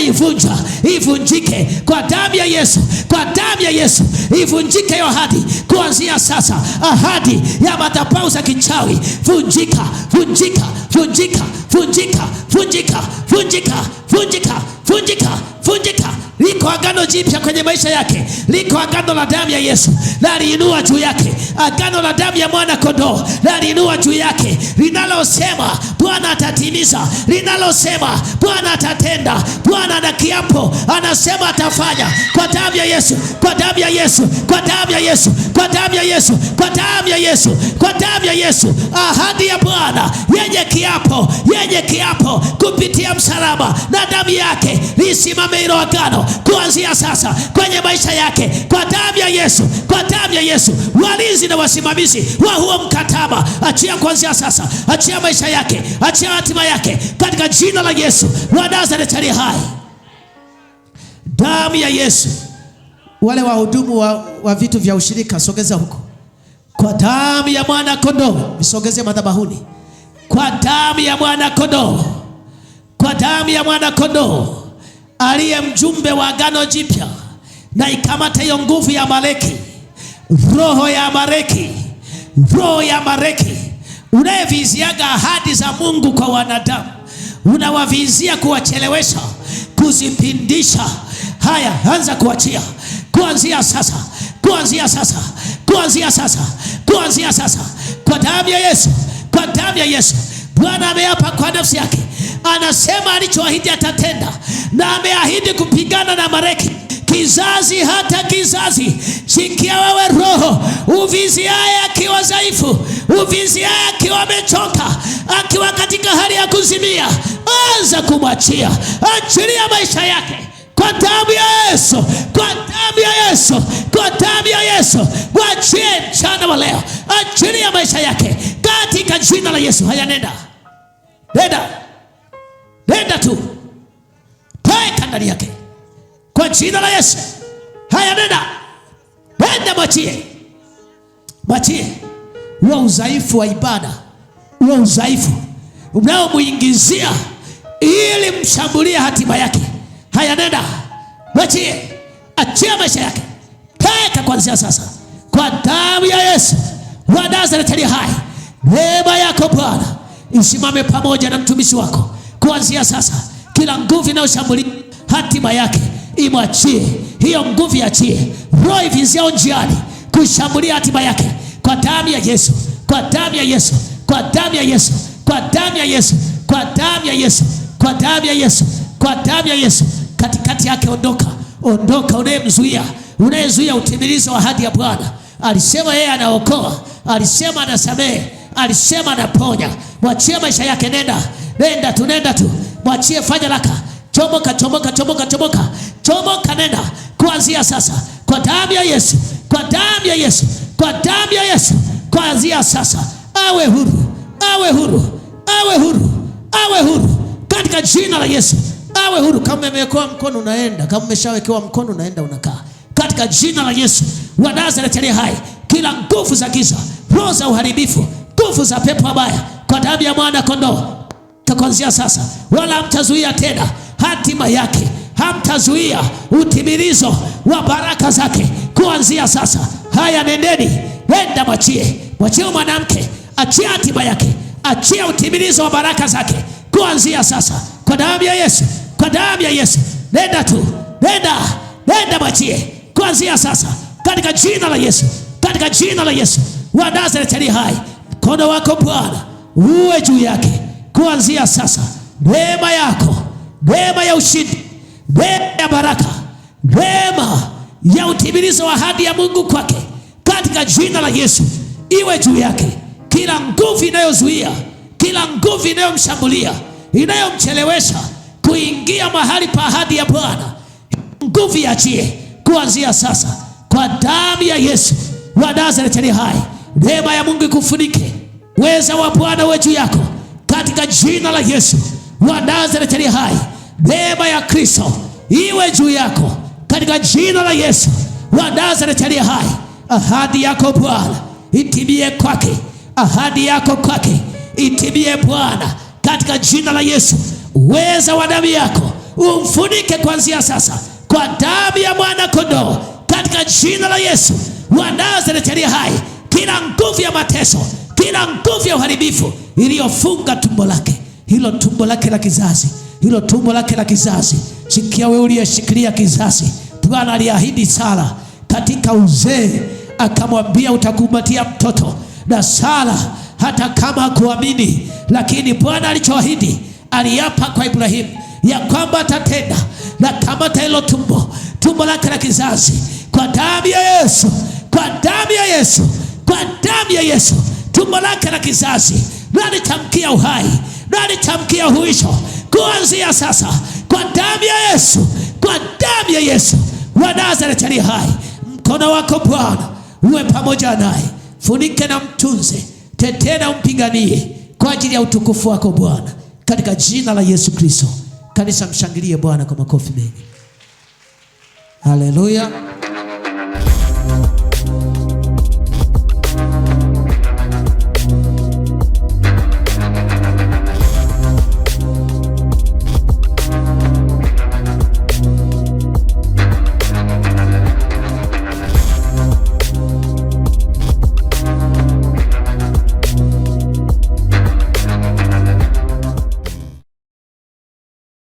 ivunjike kwa damu ya Yesu, kwa damu ya Yesu. Ivunjike hiyo ahadi kuanzia sasa, ahadi ya madhabahu za kichawi. Vunjika, vunjika, vunjika, vunjika, vunjika, vunjika, vunjika, vunjika, vunjika. Liko agano jipya kwenye maisha yake, liko agano la damu ya Yesu laliinua juu yake, agano la damu ya mwana kondoo laliinua juu yake, linalosema Bwana atatimiza, linalosema Bwana atatenda. Bwana ana kiapo, anasema atafanya kwa damu ya Yesu, kwa damu ya Yesu, kwa damu ya Yesu, kwa damu ya Yesu, kwa damu ya Yesu, kwa damu ya Yesu. Ahadi ya Bwana yenye kiapo kupitia msalaba na damu yake, lisimame hilo agano kuanzia sasa kwenye maisha yake kwa damu ya Yesu, kwa damu ya Yesu. Walinzi na wasimamizi wa huo mkataba, achia kuanzia sasa, achia maisha yake, achia hatima yake katika jina la Yesu wa Nazareti aliye hai. Damu ya Yesu. Wale wahudumu wa vitu vya ushirika, sogeza huko. Kwa damu ya mwana kondoo, visogeze madhabahuni. Kwa damu ya mwana kondoo, kwa damu ya mwana kondoo aliye mjumbe wa agano jipya, na ikamata hiyo nguvu ya Amaleki, roho ya Amaleki, roho ya Amaleki unayeviziaga ahadi za Mungu kwa wanadamu, unawavizia kuwachelewesha, kuzipindisha. Haya, anza kuachia kuanzia sasa, kuanzia sasa, kuanzia sasa, kuanzia sasa kwa damu ya Yesu, kwa damu ya Yesu. Bwana ameapa kwa nafsi yake, anasema alichoahidi atatenda, na ameahidi kupigana na Amaleki kizazi hata kizazi. Sikia wewe roho uviziaye akiwa dhaifu, uvizi akiwa amechoka, akiwa katika hali ya kuzimia, anza kumwachia. Achilia maisha yake kwa damu ya Yesu, kwa damu ya Yesu, kwa damu ya Yesu. Mwachie mchana wa leo, achilia maisha yake katika jina la Yesu. Haya, nenda, nenda, nenda tu, toka ndani yake kwa jina la Yesu. Haya, nenda, nenda, mwachie, mwachie. Huo udhaifu wa ibada, huo udhaifu unaomuingizia ili mshambulie hatima yake. Haya, nenda, mwachie, achia maisha yake, toka kuanzia sasa kwa damu ya Yesu wa Nazareti aliye hai. Neema yako Bwana isimame pamoja na mtumishi wako kuanzia sasa. Kila nguvu inayoshambulia hatima yake imwachie, hiyo nguvu iachie. Roho iviziao njiani kushambulia hatima yake, kwa damu ya Yesu, kwa damu ya Yesu, kwa damu ya Yesu, kwa damu ya Yesu, kwa damu ya Yesu, kwa damu ya Yesu, kwa damu ya Yesu. Katikati yake ondoka, ondoka, unayemzuia, unayezuia utimilizo wa ahadi ya Bwana. Alisema yeye anaokoa, alisema anasamehe, alisema anaponya. Mwachie maisha yake, nenda, nenda tu, nenda tu, mwachie. Fanya laka, chomoka, chomoka, chomoka, chomoka, chomoka, nenda kuanzia sasa kwa damu ya Yesu, kwa damu ya Yesu, kwa damu ya Yesu. Kuanzia sasa awe huru, awe huru, awe huru, awe huru katika jina la Yesu. Awe huru. Kama umewekewa mkono unaenda, kama umeshawekewa mkono unaenda, unakaa katika jina la Yesu wa Nazareti aliye hai. Kila nguvu za giza, roho za uharibifu, nguvu za pepo wabaya, kwa damu ya mwana kondoo, kuanzia sasa wala hamtazuia tena hatima yake, hamtazuia utimilizo wa baraka zake kuanzia sasa. Haya, nendeni, nenda, mwachie, mwachie mwanamke, achia hatima yake, achia utimilizo wa baraka zake kuanzia sasa kwa damu ya Yesu, kwa damu ya Yesu. Nenda tu, nenda, nenda, mwachie kuanzia sasa katika jina la Yesu, katika jina la Yesu wa Nazareti aliye hai. Mkono wako Bwana uwe juu yake kuanzia sasa. Neema yako, neema ya ushindi, neema ya baraka, neema ya utimilizo wa ahadi ya Mungu kwake katika jina la Yesu iwe juu yake. Kila nguvu inayozuia, kila nguvu inayomshambulia, inayomchelewesha kuingia mahali pa ahadi ya Bwana, nguvu iachie kuanzia sasa kwa damu ya Yesu wa Nazareti aliye hai. Neema ya Mungu ikufunike, uweza wa Bwana uwe juu yako katika jina la Yesu wa Nazareti aliye hai. Neema ya Kristo iwe juu yako katika jina la Yesu wa Nazareti aliye hai. Ahadi yako Bwana itimie kwake, ahadi yako kwake itimie Bwana katika jina la Yesu. Uweza wa damu yako umfunike kuanzia sasa kwa damu ya mwana kondoo katika jina la Yesu wa Nazareti aliye hai. Kila nguvu ya mateso, kila nguvu ya uharibifu iliyofunga tumbo lake, hilo tumbo lake la kizazi, hilo tumbo lake la kizazi. Sikia wewe uliyeshikilia kizazi, Bwana aliahidi Sara katika uzee, akamwambia utakumbatia mtoto. Na Sara hata kama hakuamini, lakini Bwana alichoahidi aliapa kwa Ibrahimu ya kwamba atatenda. Na kamata hilo tumbo lake la kizazi kwa damu ya Yesu, kwa damu ya Yesu, kwa damu ya Yesu. Tumbo lake la kizazi nalitamkia uhai, nalitamkia huisho kuanzia sasa kwa damu ya Yesu, kwa damu ya Yesu wa Nazareti aliye hai. Mkono wako Bwana uwe pamoja naye, funike na mtunze, tetee na umpiganie kwa ajili ya utukufu wako Bwana, katika jina la Yesu Kristo. Kanisa mshangilie Bwana kwa makofi mengi. Haleluya.